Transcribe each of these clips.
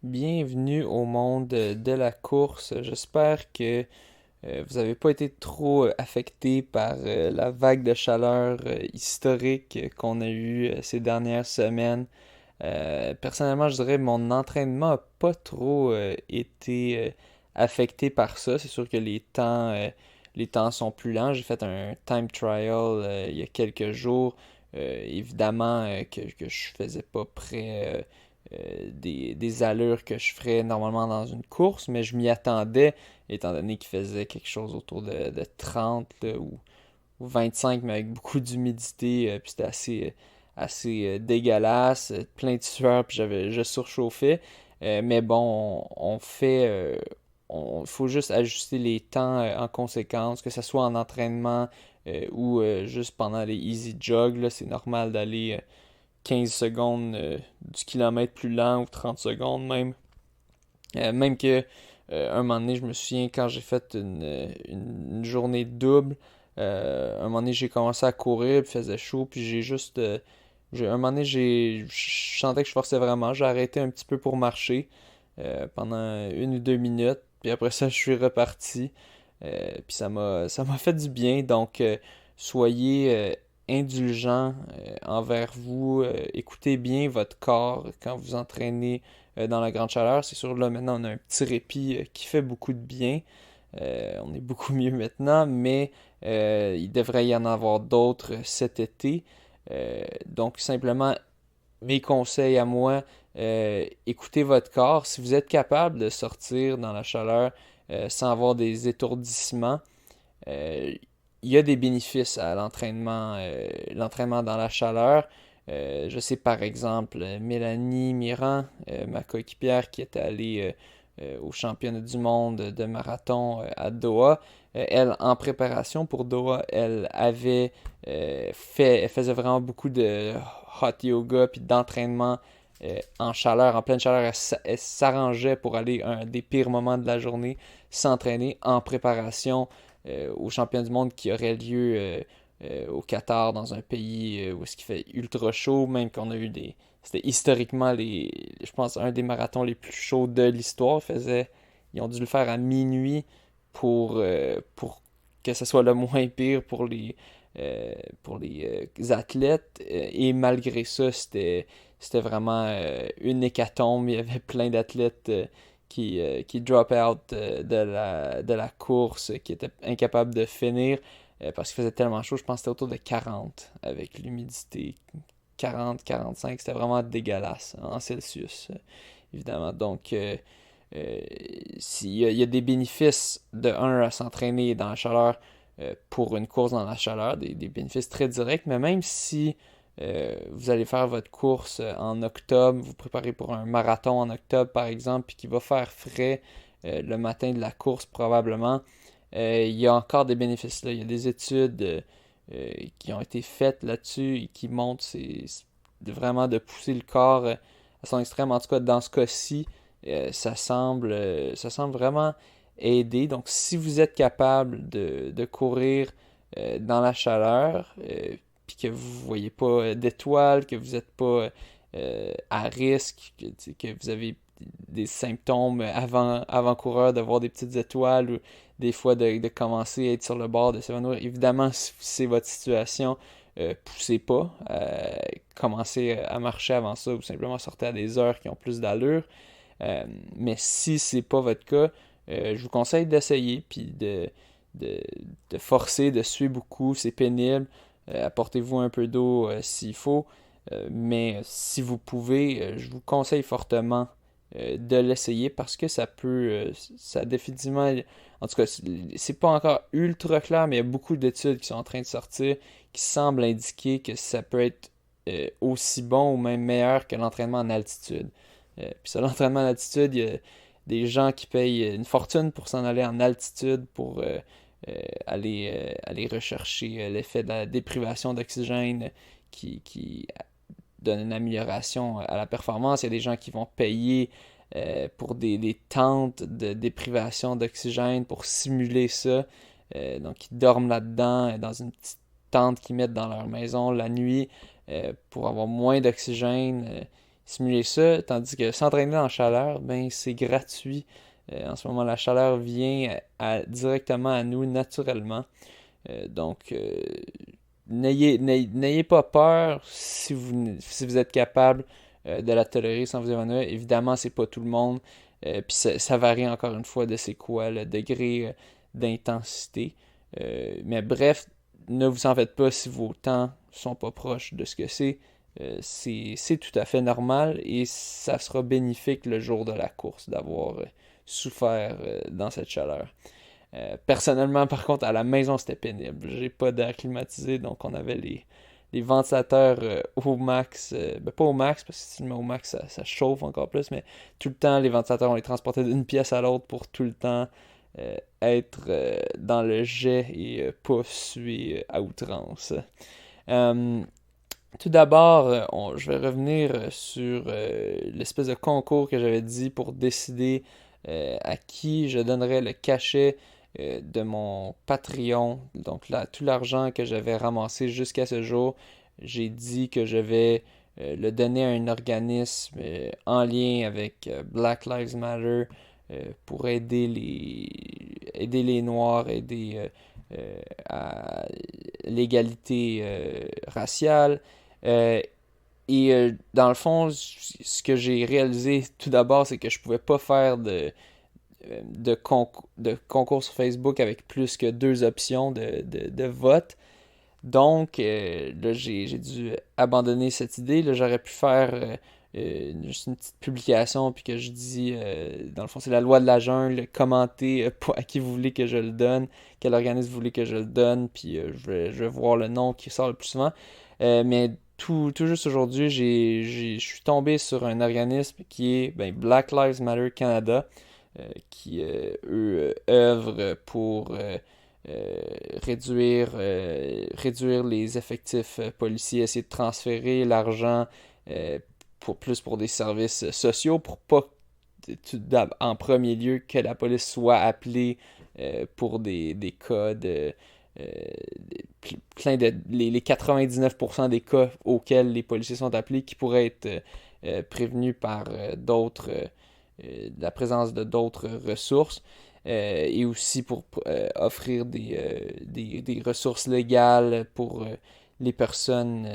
Bienvenue au monde de la course. J'espère que vous n'avez pas été trop affecté par la vague de chaleur historique qu'on a eue ces dernières semaines. Personnellement, je dirais que mon entraînement n'a pas trop été affecté par ça. C'est sûr que les temps sont plus lents. J'ai fait un time trial il y a quelques jours. Évidemment que je faisais pas près des allures que je ferais normalement dans une course, mais je m'y attendais, étant donné qu'il faisait quelque chose autour de 30 là, ou 25, mais avec beaucoup d'humidité, puis c'était assez dégueulasse, plein de sueur, puis je surchauffais. Mais bon, il faut juste ajuster les temps en conséquence, que ce soit en entraînement ou juste pendant les easy jogs, là, c'est normal d'aller 15 secondes du kilomètre plus lent ou 30 secondes même. Même que un moment donné, je me souviens quand j'ai fait une journée double, un moment donné, j'ai commencé à courir, puis il faisait chaud, puis un moment donné, je sentais que je forçais vraiment. J'ai arrêté un petit peu pour marcher pendant 1 ou 2 minutes, puis après ça, je suis reparti. Puis ça m'a fait du bien. Donc, soyez indulgents envers vous. Écoutez bien votre corps quand vous entraînez dans la grande chaleur. C'est sûr, là, maintenant, on a un petit répit qui fait beaucoup de bien. On est beaucoup mieux maintenant, mais il devrait y en avoir d'autres cet été. Donc, simplement, mes conseils à moi, écoutez votre corps. Si vous êtes capable de sortir dans la chaleur sans avoir des étourdissements, euh, il y a des bénéfices à l'entraînement dans la chaleur. Je sais par exemple Mélanie Mirand, ma coéquipière qui est allée au championnat du monde de marathon à Doha. Elle, en préparation pour Doha, elle faisait vraiment beaucoup de hot yoga puis d'entraînement en chaleur, en pleine chaleur. Elle s'arrangeait pour aller un des pires moments de la journée, s'entraîner en préparation au championnat du monde qui aurait lieu au Qatar, dans un pays où ce qui fait ultra chaud, même qu'on a eu des... C'était historiquement, je pense, un des marathons les plus chauds de l'histoire. Ils ont dû le faire à minuit pour que ce soit le moins pire pour les athlètes. Et malgré ça, c'était vraiment une hécatombe. Il y avait plein d'athlètes qui drop out de la course, qui étaient incapables de finir parce qu'il faisait tellement chaud. Je pense que c'était autour de 40 avec l'humidité. 40-45, c'était vraiment dégueulasse en Celsius, évidemment. Donc, il y a des bénéfices de un à s'entraîner dans la chaleur pour une course dans la chaleur, des bénéfices très directs, mais même si vous allez faire votre course en octobre, vous préparez pour un marathon en octobre par exemple, puis qui va faire frais le matin de la course probablement, il y a encore des bénéfices là. Il y a des études qui ont été faites là-dessus et qui montrent vraiment de pousser le corps à son extrême. En tout cas, dans ce cas-ci, ça semble vraiment aider. Donc, si vous êtes capable de courir dans la chaleur, puis que vous voyez pas d'étoiles, que vous n'êtes pas à risque, que vous avez des symptômes avant-coureurs de voir des petites étoiles ou des fois de commencer à être sur le bord de s'évanouir. Évidemment, si c'est votre situation, poussez pas, commencez à marcher avant ça ou simplement sortez à des heures qui ont plus d'allure. Mais si c'est pas votre cas, je vous conseille d'essayer puis de, de forcer, de suer beaucoup. C'est pénible. Apportez-vous un peu d'eau s'il faut. Mais si vous pouvez, je vous conseille fortement de l'essayer parce que ça définitivement, en tout cas, c'est pas encore ultra clair, mais il y a beaucoup d'études qui sont en train de sortir qui semblent indiquer que ça peut être aussi bon ou même meilleur que l'entraînement en altitude. Puis ça, l'entraînement en altitude, il y a des gens qui payent une fortune pour s'en aller en altitude pour aller rechercher l'effet de la déprivation d'oxygène qui donne une amélioration à la performance. Il y a des gens qui vont payer pour des tentes de déprivation d'oxygène pour simuler ça. Donc, ils dorment là-dedans, dans une petite tente qu'ils mettent dans leur maison la nuit pour avoir moins d'oxygène. simuler ça, tandis que s'entraîner en chaleur, ben c'est gratuit. En ce moment, la chaleur vient directement à nous naturellement. Donc, n'ayez pas peur si vous êtes capable de la tolérer sans vous évanouir. Évidemment, c'est pas tout le monde. Puis ça varie encore une fois de c'est quoi le degré d'intensité. Mais bref, ne vous en faites pas si vos temps sont pas proches de ce que c'est. C'est tout à fait normal et ça sera bénéfique le jour de la course d'avoir souffert dans cette chaleur. Personnellement, par contre, à la maison, c'était pénible. J'ai pas d'air climatisé, donc on avait les ventilateurs au max. Ben, pas au max, parce que si tu le mets au max, ça chauffe encore plus, mais tout le temps, les ventilateurs, on les transportait d'une pièce à l'autre pour tout le temps être dans le jet et pas suer à outrance. Euh, Tout d'abord, je vais revenir sur l'espèce de concours que j'avais dit pour décider à qui je donnerais le cachet de mon Patreon. Donc là, tout l'argent que j'avais ramassé jusqu'à ce jour, j'ai dit que je vais le donner à un organisme en lien avec Black Lives Matter pour aider les Noirs, aider à l'égalité raciale. Euh, Dans le fond, ce que j'ai réalisé tout d'abord, c'est que je pouvais pas faire de concours sur Facebook avec plus que deux options de vote. Donc, là, j'ai dû abandonner cette idée. Là, j'aurais pu faire juste une petite publication, puis que je dis, dans le fond, c'est la loi de la jungle, commenter à qui vous voulez que je le donne, quel organisme vous voulez que je le donne, puis je vais voir le nom qui sort le plus souvent. Mais tout juste aujourd'hui, je suis tombé sur un organisme qui est Black Lives Matter Canada, qui, eux, œuvrent pour réduire les effectifs policiers, essayer de transférer l'argent euh, pour des services sociaux, pour pas en premier lieu que la police soit appelée pour des cas euh, plein de les 99% des cas auxquels les policiers sont appelés qui pourraient être prévenus par la présence de d'autres ressources. Et aussi pour offrir des ressources légales pour les personnes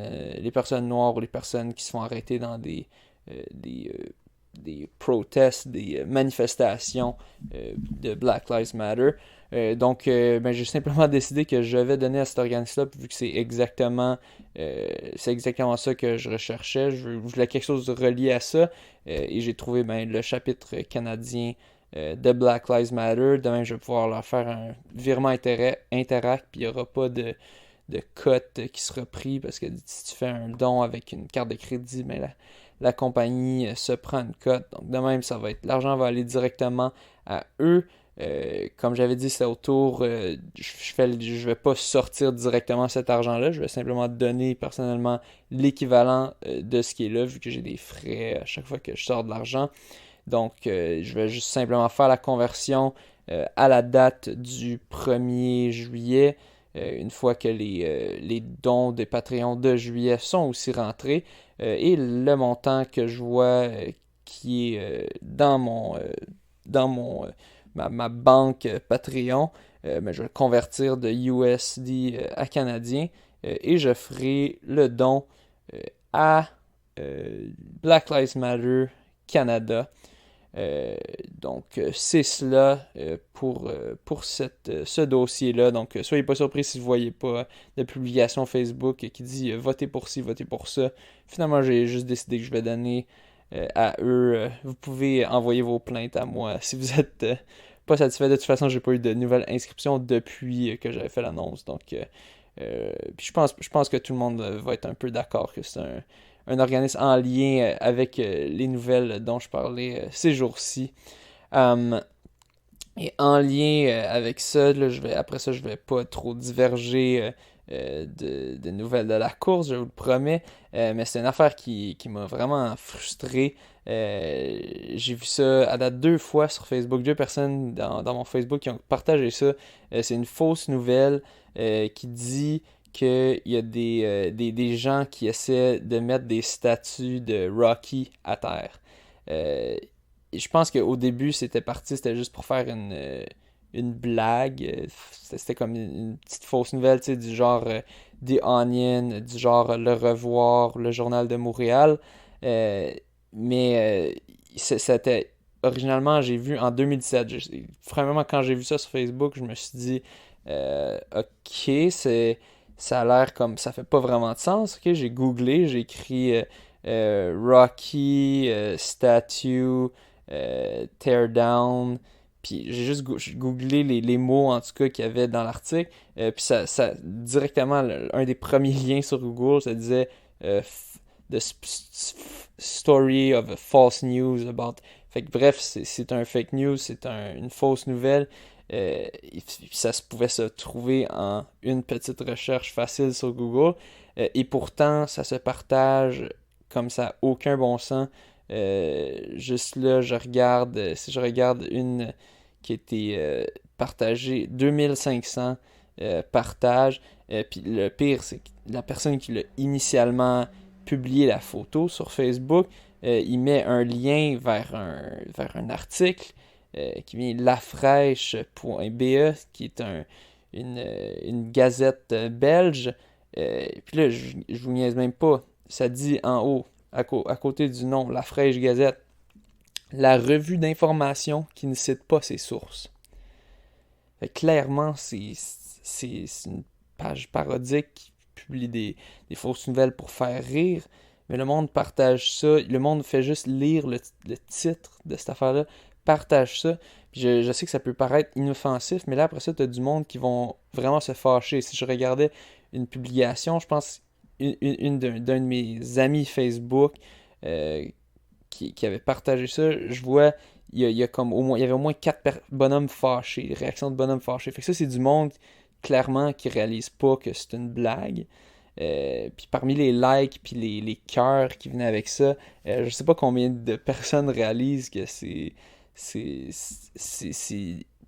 noires ou les personnes qui se font arrêter dans des protestes, des manifestations de Black Lives Matter. Donc, j'ai simplement décidé que je vais donner à cet organisme-là, vu que c'est exactement ça que je recherchais. Je voulais quelque chose de relié à ça, et j'ai trouvé le chapitre canadien de Black Lives Matter. Demain, je vais pouvoir leur faire un virement Interact, puis il n'y aura pas de cote qui sera pris, parce que si tu fais un don avec une carte de crédit, la compagnie se prend une cote. Donc de même, l'argent va aller directement à eux. Comme j'avais dit, c'est autour. Je vais pas sortir directement cet argent-là. Je vais simplement donner personnellement l'équivalent de ce qui est là, vu que j'ai des frais à chaque fois que je sors de l'argent. Donc, je vais juste simplement faire la conversion à la date du 1er juillet, une fois que les dons des Patreons de juillet sont aussi rentrés. Et le montant que je vois qui est dans ma banque Patreon, je vais le convertir de USD à canadien et je ferai le don à Black Lives Matter Canada. Donc, c'est cela pour ce dossier-là. Donc, soyez pas surpris si vous ne voyez pas de publication Facebook qui dit votez pour ci, votez pour ça. Finalement, j'ai juste décidé que je vais donner à eux. Vous pouvez envoyer vos plaintes à moi si vous êtes pas satisfait. De toute façon, j'ai pas eu de nouvelles inscriptions depuis que j'avais fait l'annonce. Donc, puis je pense que tout le monde va être un peu d'accord que c'est un organisme en lien avec les nouvelles dont je parlais ces jours-ci. Et en lien avec ça, là, après ça, je vais pas trop diverger de nouvelles de la course, je vous le promets. Mais c'est une affaire qui m'a vraiment frustré. J'ai vu ça à date deux fois sur Facebook. Deux personnes dans mon Facebook qui ont partagé ça. C'est une fausse nouvelle qui dit qu'il y a des gens qui essaient de mettre des statues de Rocky à terre. Et je pense qu'au début, c'était juste pour faire une blague. C'était comme une petite fausse nouvelle, tu sais, du genre The Onion, du genre Le Revoir, Le Journal de Montréal. Euh, mais c'était originalement, j'ai vu en 2017. Vraiment, quand j'ai vu ça sur Facebook, je me suis dit, ok, ça a l'air comme, ça fait pas vraiment de sens. Ok, j'ai googlé, j'ai écrit Rocky, statue, tear down. Puis j'ai juste googlé les mots en tout cas qu'il y avait dans l'article. Puis directement, un des premiers liens sur Google, ça disait The story of a false news about. Fait que bref, c'est un fake news, une fausse nouvelle. Et puis ça pouvait se trouver en une petite recherche facile sur Google. Et pourtant, ça se partage comme ça, aucun bon sens. Juste là, si je regarde une qui a été partagée, 2500 partages. Puis le pire, c'est que la personne qui l'a initialement publié la photo sur Facebook, il met un lien vers un article qui vient lafraîche.be, qui est une gazette belge. Puis là, je vous niaise même pas. Ça dit en haut, à côté du nom, La Fraîche Gazette, la revue d'information qui ne cite pas ses sources. Fait que clairement, c'est une page parodique qui publie des fausses nouvelles pour faire rire. Mais le monde partage ça. Le monde fait juste lire le titre de cette affaire-là, partage ça. Puis je sais que ça peut paraître inoffensif, mais là, après ça, t'as du monde qui vont vraiment se fâcher. Si je regardais une publication, je pense, d'un de mes amis Facebook euh, qui avait partagé ça, je vois, il y a comme il y avait au moins 4 bonhommes fâchés, réactions de bonhommes fâchés. Fait que ça, c'est du monde, clairement, qui réalise pas que c'est une blague. Puis parmi les likes puis les cœurs qui venaient avec ça, je sais pas combien de personnes réalisent que c'est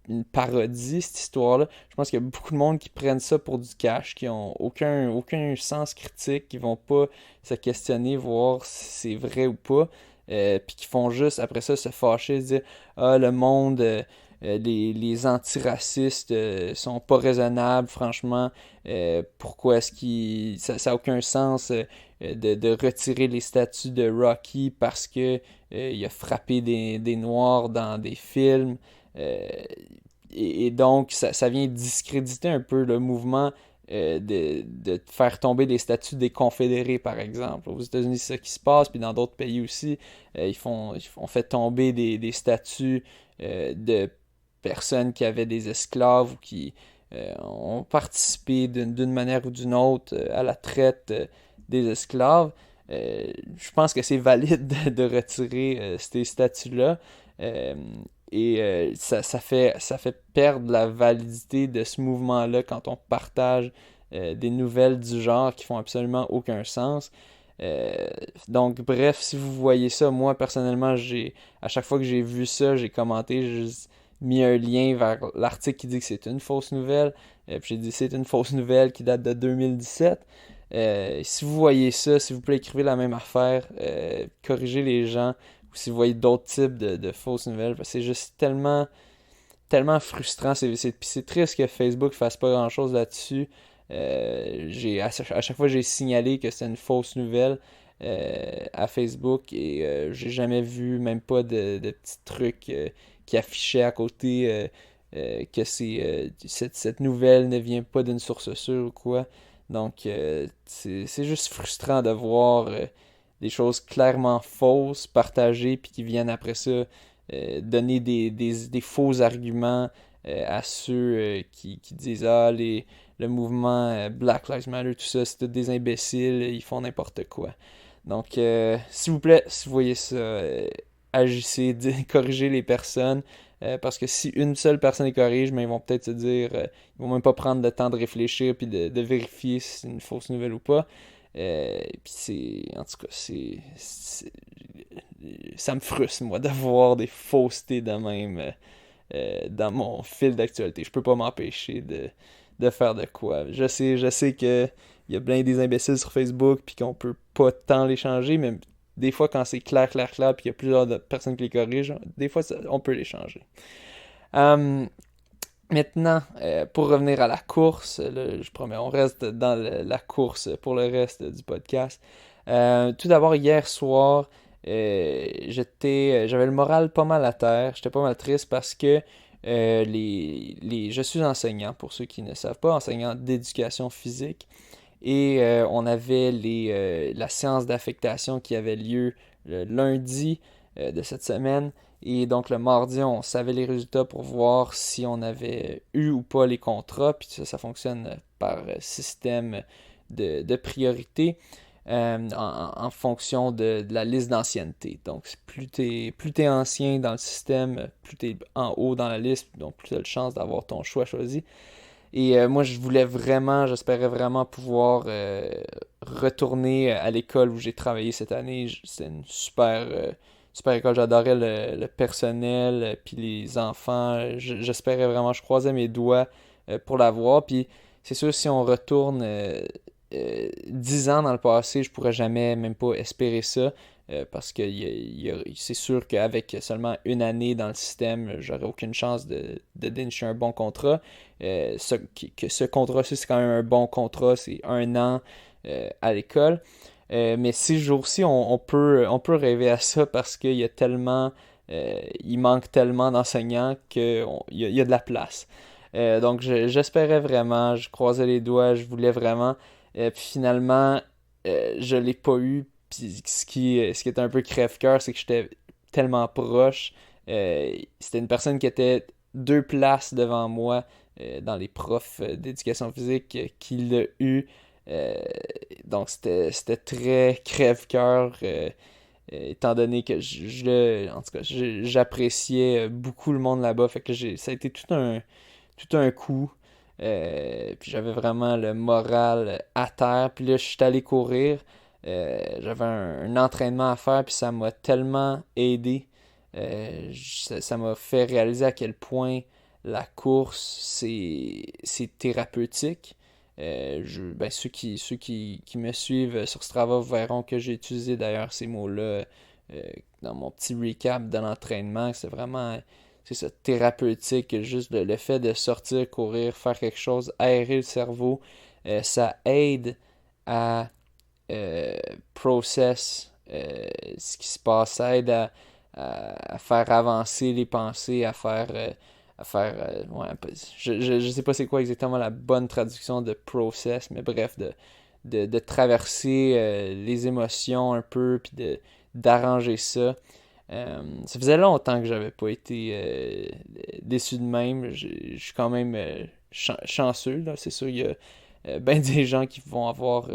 une parodie, cette histoire-là. Je pense qu'il y a beaucoup de monde qui prennent ça pour du cash, qui ont aucun sens critique, qui vont pas se questionner, voir si c'est vrai ou pas, puis qui font juste, après ça, se fâcher, se dire «Ah, le monde, les antiracistes sont pas raisonnables, franchement, pourquoi est-ce qu'ils... Ça a aucun sens de retirer les statues de Rocky parce que il a frappé des Noirs dans des films. Euh, et donc, ça vient discréditer un peu le mouvement de faire tomber des statues des confédérés, par exemple. Aux États-Unis, c'est ça qui se passe, puis dans d'autres pays aussi, ils fait tomber des statues de personnes qui avaient des esclaves ou qui ont participé d'une manière ou d'une autre à la traite des esclaves. Je pense que c'est valide de retirer ces statuts-là. Euh, ça fait perdre la validité de ce mouvement-là quand on partage des nouvelles du genre qui font absolument aucun sens. Euh, donc, bref, si vous voyez ça, moi personnellement, à chaque fois que j'ai vu ça, j'ai commenté, j'ai juste mis un lien vers l'article qui dit que c'est une fausse nouvelle. Puis j'ai dit c'est une fausse nouvelle qui date de 2017. Si vous voyez ça, s'il vous plaît, écrivez la même affaire, corrigez les gens, ou si vous voyez d'autres types de fausses nouvelles, parce que c'est juste tellement frustrant. Puis c'est triste que Facebook fasse pas grand-chose là-dessus. À chaque fois, j'ai signalé que c'était une fausse nouvelle à Facebook et j'ai jamais vu même pas de petits trucs qui affichaient à côté que cette nouvelle ne vient pas d'une source sûre ou quoi. Donc, c'est juste frustrant de voir des choses clairement fausses partagées puis qui viennent après ça donner des faux arguments à ceux qui disent ah le mouvement Black Lives Matter, tout ça, c'est tous des imbéciles, ils font n'importe quoi. Donc, s'il vous plaît, si vous voyez ça, agissez, corrigez les personnes. Parce que si une seule personne les corrige, mais ils vont peut-être se dire, ils vont même pas prendre le temps de réfléchir puis de vérifier si c'est une fausse nouvelle ou pas. Puis en tout cas, ça me frustre moi de voir des faussetés de même dans mon fil d'actualité. Je peux pas m'empêcher de faire de quoi. Je sais que il y a plein des imbéciles sur Facebook puis qu'on peut pas tant les changer, mais des fois quand c'est clair, clair, clair, puis il y a plusieurs personnes qui les corrigent, des fois on peut les changer. Euh, Maintenant, pour revenir à la course, là, je promets, on reste dans la course pour le reste du podcast. Tout d'abord, hier soir, j'avais le moral pas mal à terre. J'étais pas mal triste parce que je suis enseignant, pour ceux qui ne savent pas, enseignant d'éducation physique. Et on avait la séance d'affectation qui avait lieu le lundi de cette semaine. Et donc le mardi, on savait les résultats pour voir si on avait eu ou pas les contrats. Puis ça fonctionne par système de priorité en fonction de la liste d'ancienneté. Donc plus t'es ancien dans le système, plus t'es en haut dans la liste, donc plus t'as de chance d'avoir ton choix choisi. Et moi, j'espérais vraiment pouvoir retourner à l'école où j'ai travaillé cette année. C'est une super école. J'adorais le personnel, puis les enfants. J'espérais vraiment, je croisais mes doigts pour l'avoir. Puis c'est sûr, si on retourne 10 ans dans le passé, je pourrais jamais même pas espérer ça. Parce que c'est sûr qu'avec seulement une année dans le système, j'aurais aucune chance de dénicher un bon contrat. Ce contrat-ci, c'est quand même un bon contrat, c'est 1 an à l'école. Mais ces jours-ci, on peut rêver à ça parce qu'il y a tellement, il manque tellement d'enseignants qu'il y a de la place. Donc j'espérais vraiment, je croisais les doigts, je voulais vraiment. Puis finalement, je l'ai pas eu. Puis ce qui était un peu crève-cœur, c'est que j'étais tellement proche. C'était une personne qui était 2 places devant moi dans les profs d'éducation physique qui l'a eu. Euh, donc c'était très crève-cœur étant donné que en tout cas, j'appréciais beaucoup le monde là-bas. Fait que ça a été tout un coup. Puis j'avais vraiment le moral à terre. Puis là, je suis allé courir. J'avais un entraînement à faire, puis ça m'a tellement aidé. Ça m'a fait réaliser à quel point la course, c'est thérapeutique. Ceux qui me suivent sur Strava verront que j'ai utilisé d'ailleurs ces mots-là dans mon petit recap de l'entraînement. C'est vraiment c'est ça, thérapeutique. Juste le fait de sortir, courir, faire quelque chose, aérer le cerveau, ça aide à euh, process ce qui se passe, ça aide à faire avancer les pensées, ouais, je sais pas c'est quoi exactement la bonne traduction de process, mais bref, de traverser les émotions un peu, puis d'arranger ça. Ça faisait longtemps que j'avais pas été déçu de même. Je suis quand même chanceux, là. C'est sûr, il y a ben des gens qui vont avoir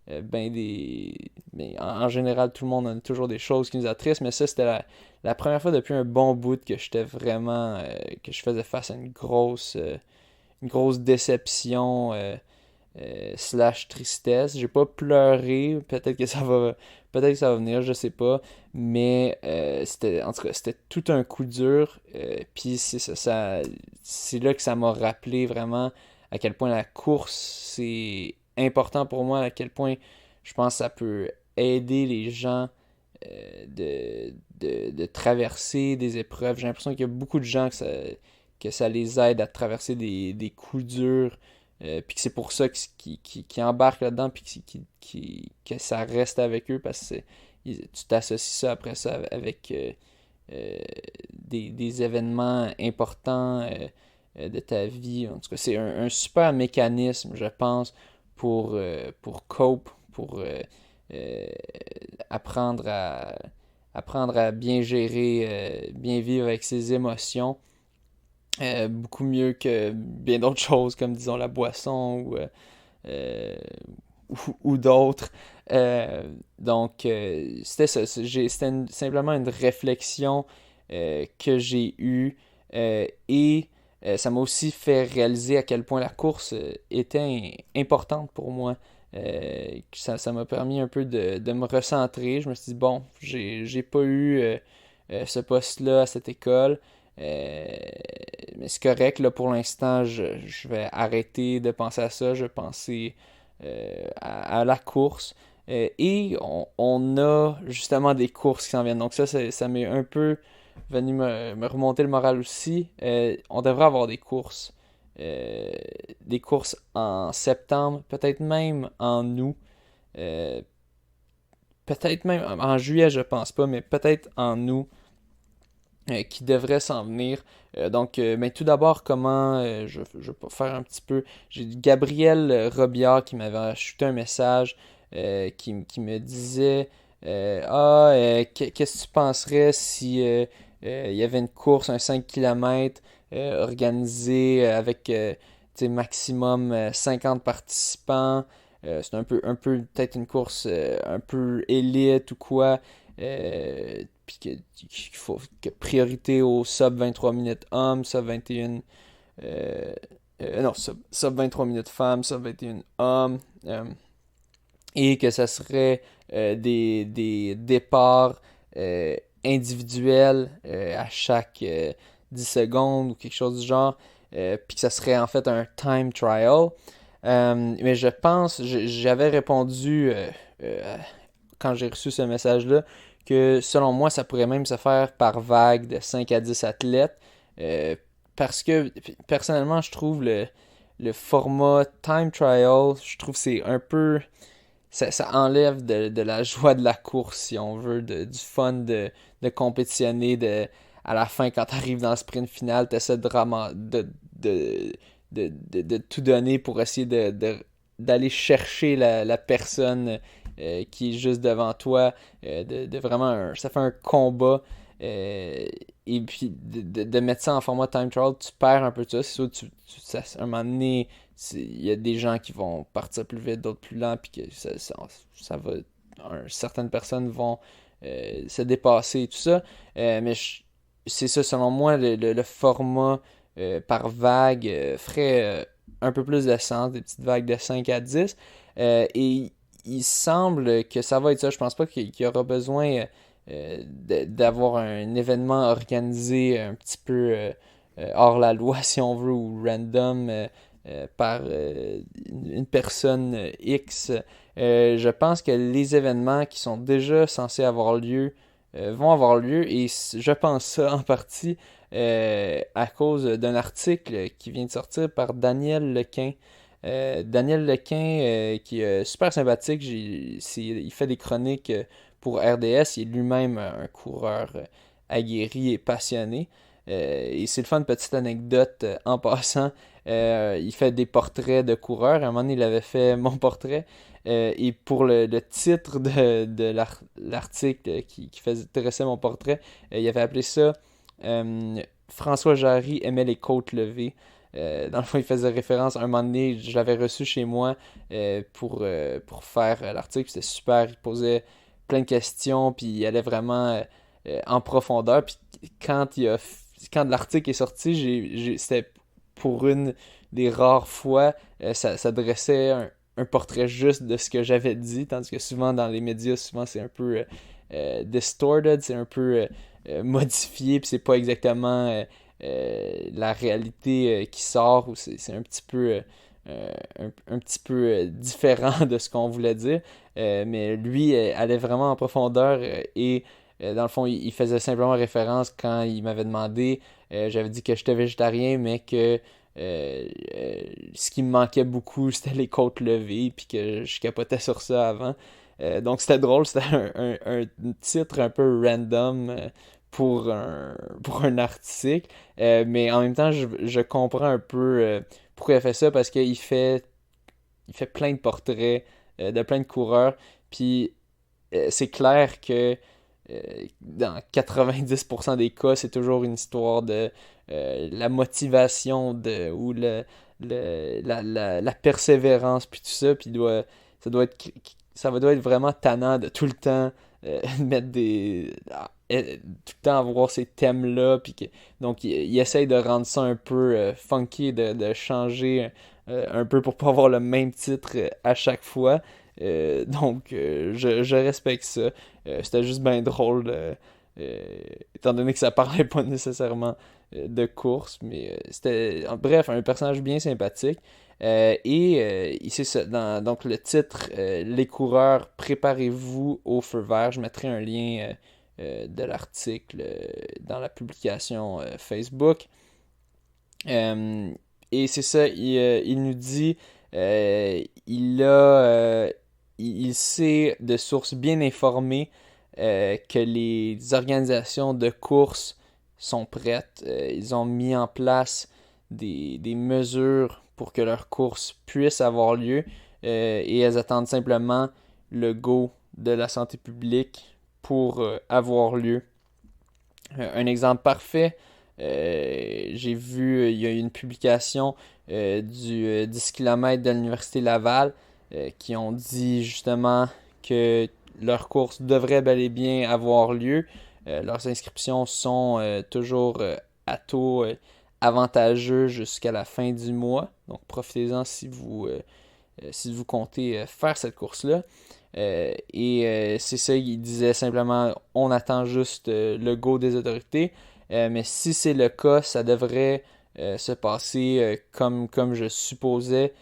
ben des. Mais en général, tout le monde a toujours des choses qui nous attristent, mais ça, c'était la première fois depuis un bon bout que j'étais vraiment. Que je faisais face à une grosse déception. Slash tristesse. J'ai pas pleuré, peut-être que ça va venir, je sais pas, mais en tout cas, c'était tout un coup dur. Puis c'est là que ça m'a rappelé vraiment à quel point la course c'est important pour moi, à quel point je pense que ça peut aider les gens de traverser des épreuves. J'ai l'impression qu'il y a beaucoup de gens que ça les aide à traverser des coups durs. Puis que c'est pour ça qu'ils embarquent là-dedans, puis que ça reste avec eux, parce que tu t'associes ça après ça avec des événements importants de ta vie. En tout cas, c'est un super mécanisme, je pense, pour cope, pour euh, apprendre apprendre à bien gérer, bien vivre avec ses émotions. Beaucoup mieux que bien d'autres choses comme disons la boisson euh, ou d'autres. C'était ça. Simplement une réflexion que j'ai eue et ça m'a aussi fait réaliser à quel point la course était importante pour moi. Ça m'a permis un peu de me recentrer. Je me suis dit, bon, j'ai pas eu ce poste-là à cette école. Euh, mais c'est correct, là, pour l'instant, je vais arrêter de penser à ça. Je vais penser à la course. Et on a justement des courses qui s'en viennent. Donc ça m'est un peu venu me remonter le moral aussi. On devrait avoir euh, des courses en septembre, peut-être même en août, euh, peut-être même en juillet, je pense pas, mais peut-être en août, qui devrait s'en venir. Mais tout d'abord, comment je vais faire un petit peu. J'ai Gabriel Robillard qui m'avait shooté un message qui me disait qu'est-ce que tu penserais si il y avait une course, un 5 km organisé avec tu sais, maximum 50 participants. C'est un peu peut-être une course un peu élite ou quoi. Puis qu'il faut que priorité au sub 23 minutes hommes, sub 21 non, sub 23 minutes femmes, sub 21 hommes, et que ça serait des départs individuels à chaque 10 secondes ou quelque chose du genre, puis que ça serait en fait un time trial. Mais je pense, j'avais répondu quand j'ai reçu ce message-là, que selon moi, ça pourrait même se faire par vague de 5 à 10 athlètes. Parce que personnellement, je trouve le format time trial, je trouve que c'est un peu. Ça enlève de la joie de la course, si on veut, du fun de compétitionner. À la fin, quand tu arrives dans le sprint final, tu essaies de tout donner pour essayer d'aller chercher la personne qui est juste devant toi. Vraiment, ça fait un combat. Et puis, de mettre ça en format time trial, tu perds un peu de ça. C'est sûr, à un moment donné, il y a des gens qui vont partir plus vite, d'autres plus lents, puis que ça va. Certaines personnes vont se dépasser et tout ça. C'est ça, selon moi, le format par vague ferait un peu plus de sens, des petites vagues de 5 à 10. Et il semble que ça va être ça. Je pense pas qu'il y aura besoin d'avoir un événement organisé un petit peu hors la loi, si on veut, ou random par une personne X. Je pense que les événements qui sont déjà censés avoir lieu vont avoir lieu, et je pense ça en partie à cause d'un article qui vient de sortir par Daniel Lequin. Daniel Lequin, qui est super sympathique, il fait des chroniques pour RDS. Il est lui-même un coureur aguerri et passionné. Et c'est le fun, petite anecdote en passant. Il fait des portraits de coureurs. À un moment donné, il avait fait mon portrait. Et pour le titre de l'article qui faisait dresser mon portrait, il avait appelé ça François Jarry aimait les côtes levées. Dans le fond, il faisait référence. À un moment donné, je l'avais reçu chez moi pour faire l'article. C'était super. Il posait plein de questions, puis il allait vraiment en profondeur. Puis quand, quand l'article est sorti, c'était pour une des rares fois, ça dressait un portrait juste de ce que j'avais dit, tandis que souvent dans les médias, souvent c'est un peu distorted, c'est un peu modifié, puis c'est pas exactement la réalité qui sort, ou c'est un petit peu un petit peu différent de ce qu'on voulait dire. Mais lui allait vraiment en profondeur et dans le fond, il faisait simplement référence quand il m'avait demandé. J'avais dit que j'étais végétarien, mais que ce qui me manquait beaucoup, c'était les côtes levées, puis que je capotais sur ça avant. Donc c'était drôle, c'était un titre un peu random pour un article. Mais en même temps, je comprends un peu pourquoi il fait ça, parce il fait plein de portraits de plein de coureurs. Puis c'est clair que dans 90% des cas, c'est toujours une histoire de la motivation ou la persévérance, puis tout ça. Puis ça doit être, doit être vraiment tannant de tout le temps mettre tout le temps avoir ces thèmes-là. Donc, il essaye de rendre ça un peu funky, de changer un peu pour pas avoir le même titre à chaque fois. Donc, je respecte ça. C'était juste bien drôle étant donné que ça parlait pas nécessairement de course, mais c'était, bref, un personnage bien sympathique. C'est ça, donc le titre, Les coureurs, préparez-vous au feu vert. Je mettrai un lien de l'article dans la publication Facebook. Euh, et c'est ça, il nous dit, il a, il sait de sources bien informées que les organisations de courses sont prêtes. Ils ont mis en place des mesures pour que leurs courses puissent avoir lieu et elles attendent simplement le go de la santé publique pour avoir lieu. Un exemple parfait, j'ai vu, il y a eu une publication du 10 km de l'Université Laval qui ont dit justement que leurs courses devraient bel et bien avoir lieu. Leurs inscriptions sont toujours à taux avantageux jusqu'à la fin du mois. Donc profitez-en si vous comptez faire cette course-là. C'est ça, il disait simplement, on attend juste le go des autorités. Mais si c'est le cas, ça devrait se passer comme je supposais,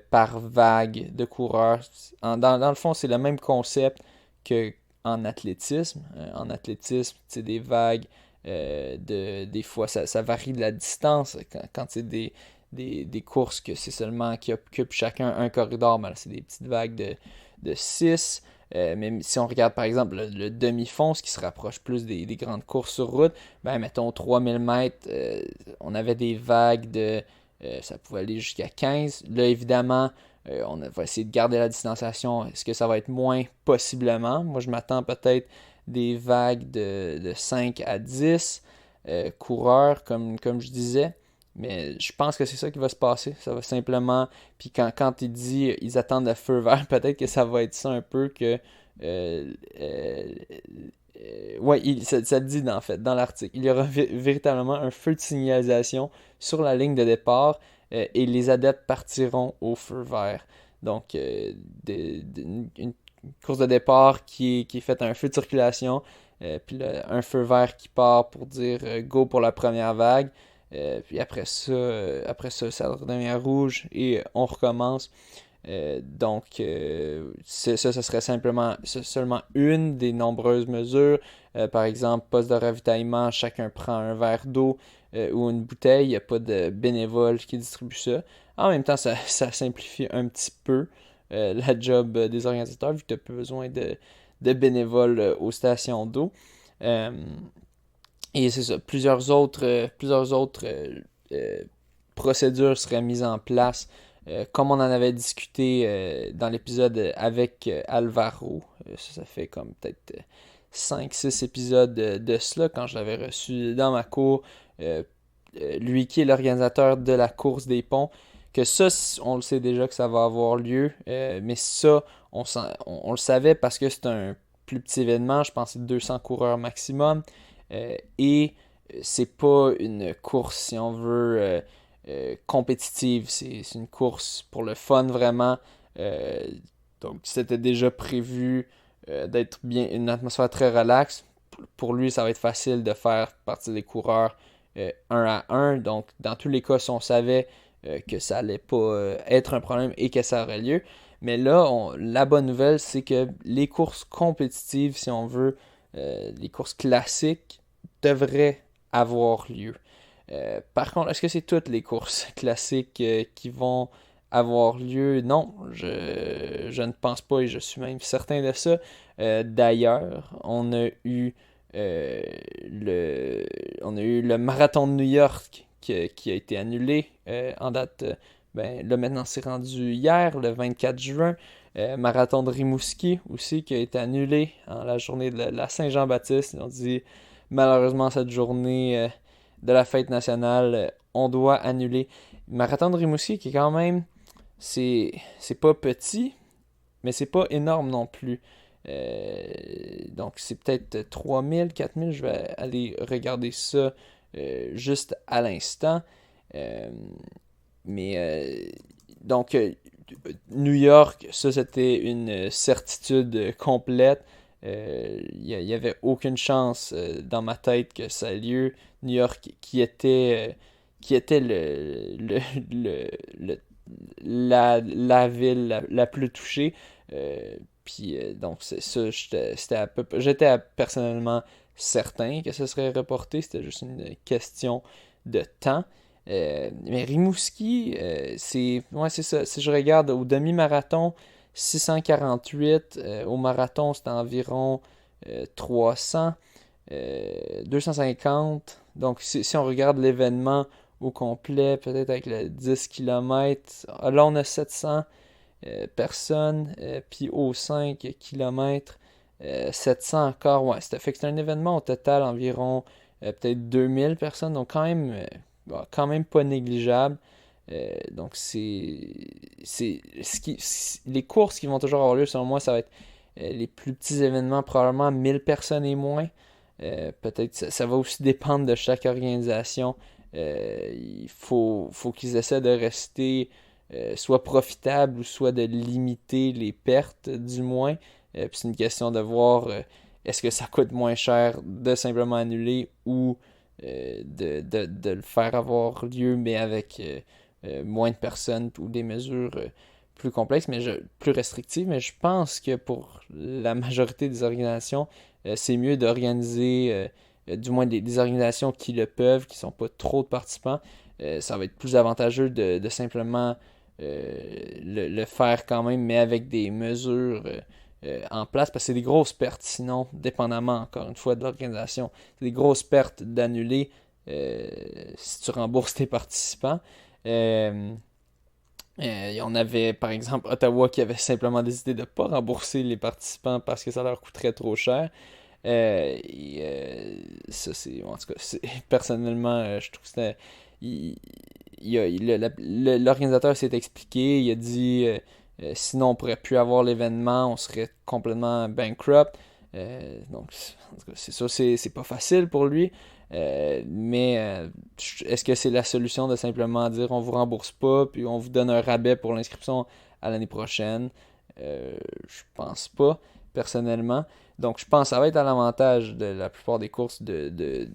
par vague de coureurs. Dans le fond, c'est le même concept qu'en athlétisme. En athlétisme, c'est des vagues des fois, ça varie de la distance. Quand c'est des courses que c'est seulement qui occupent chacun un corridor, ben, c'est des petites vagues de 6. Mais si on regarde par exemple le demi-fond, ce qui se rapproche plus des grandes courses sur route, ben mettons 3000 mètres, on avait des vagues ça pouvait aller jusqu'à 15. Là évidemment, on va essayer de garder la distanciation. Est-ce que ça va être moins? Possiblement. Moi je m'attends peut-être des vagues de 5 à 10 coureurs, comme je disais. Mais je pense que c'est ça qui va se passer. Ça va simplement. Puis quand il dit ils attendent le feu vert, peut-être que ça va être ça un peu que. Ouais, ça le dit en fait dans l'article. Il y aura véritablement un feu de signalisation sur la ligne de départ et les adeptes partiront au feu vert. Donc, une course de départ qui est faite à un feu de circulation, puis un feu vert qui part pour dire go pour la première vague. Puis après ça, ça redevient rouge et on recommence. Ça serait seulement une des nombreuses mesures. Par exemple, poste de ravitaillement, chacun prend un verre d'eau ou une bouteille. Il n'y a pas de bénévole qui distribue ça. En même temps, ça simplifie un petit peu la job des organisateurs, vu que tu n'as plus besoin de bénévoles aux stations d'eau. Euh, et c'est ça, plusieurs autres procédures seraient mises en place, comme on en avait discuté dans l'épisode avec Alvaro. Ça fait comme peut-être 5-6 épisodes de cela, quand je l'avais reçu dans ma cour. Lui qui est l'organisateur de la course des ponts, que ça, on le sait déjà que ça va avoir lieu, mais ça, on le savait parce que c'est un plus petit événement, je pense que c'est 200 coureurs maximum. Et c'est pas une course, si on veut, compétitive. C'est une course pour le fun, vraiment. Euh, donc, c'était déjà prévu d'être bien une atmosphère très relaxe. Pour lui, ça va être facile de faire partie des coureurs un à un. Donc, dans tous les cas, si on savait que ça allait pas être un problème et que ça aurait lieu. Mais là, la bonne nouvelle, c'est que les courses compétitives, si on veut, les courses classiques, devraient avoir lieu. Par contre, est-ce que c'est toutes les courses classiques qui vont avoir lieu? Non, je ne pense pas et je suis même certain de ça. D'ailleurs, euh, le, on a eu le marathon de New York qui a été annulé en date. Là maintenant c'est rendu hier, le 24 juin. Marathon de Rimouski aussi qui a été annulé en la journée de la Saint-Jean-Baptiste. On dit malheureusement cette journée de la fête nationale, on doit annuler. Marathon de Rimouski qui est quand même, c'est pas petit, mais c'est pas énorme non plus. Donc c'est peut-être 3000, 4000, je vais aller regarder ça juste à l'instant. Euh, mais donc New York, ça c'était une certitude complète. Il y avait aucune chance dans ma tête que ça ait lieu. New York qui était le- le- la ville la plus touchée. Donc c'est ça, j'étais personnellement certain que ce serait reporté. C'était juste une question de temps. Mais Rimouski, c'est ça. Si je regarde au demi-marathon, 648. Au marathon, c'était environ 300. 250. Donc, si on regarde l'événement au complet, peut-être avec le 10 km, là on a 700 personnes, puis au 5 km, 700 encore. Ouais, fait que c'est un événement au total environ peut-être 2000 personnes, donc quand même pas négligeable. Donc les courses qui vont toujours avoir lieu, selon moi, ça va être les plus petits événements, probablement 1000 personnes et moins. Peut-être ça va aussi dépendre de chaque organisation. Il faut qu'ils essaient de rester soit profitables ou soit de limiter les pertes du moins. Puis c'est une question de voir est-ce que ça coûte moins cher de simplement annuler ou de le faire avoir lieu mais avec moins de personnes ou des mesures plus complexes, plus restrictives. Mais je pense que pour la majorité des organisations, c'est mieux d'organiser, du moins des organisations qui le peuvent, qui ne sont pas trop de participants. Ça va être plus avantageux de simplement le faire quand même, mais avec des mesures en place, parce que c'est des grosses pertes, sinon, dépendamment encore une fois de l'organisation, c'est des grosses pertes d'annuler si tu rembourses tes participants. Euh, on avait par exemple Ottawa qui avait simplement décidé de ne pas rembourser les participants parce que ça leur coûterait trop cher. Ça, en tout cas, personnellement, je trouve que c'était. Il, L'organisateur s'est expliqué, il a dit sinon on pourrait plus avoir l'événement, on serait complètement bankrupt. Donc, en tout cas, c'est sûr, c'est pas facile pour lui. Mais est-ce que c'est la solution de simplement dire on vous rembourse pas, puis on vous donne un rabais pour l'inscription à l'année prochaine? Je pense pas, personnellement. Donc, je pense que ça va être à l'avantage de la plupart des courses de, de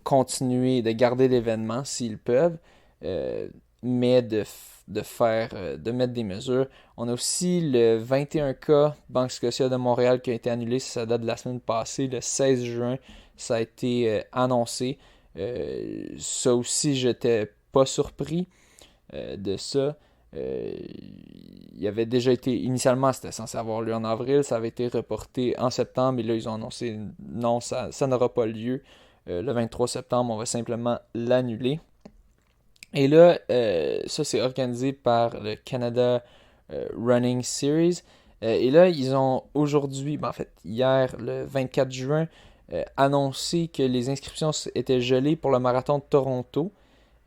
continuer, de garder l'événement s'ils peuvent, euh, mais de mettre des mesures. On a aussi le 21K Banque Scotia de Montréal qui a été annulé, ça date de la semaine passée, le 16 juin, ça a été annoncé. Ça aussi, j'étais pas surpris de ça. Il y avait déjà été, initialement c'était censé avoir lieu en avril, ça avait été reporté en septembre et là ils ont annoncé non, ça n'aura pas lieu. Le 23 septembre, on va simplement l'annuler. Et là, ça c'est organisé par le Canada Running Series. Et là, ils ont aujourd'hui, en fait hier, le 24 juin, annoncé que les inscriptions étaient gelées pour le marathon de Toronto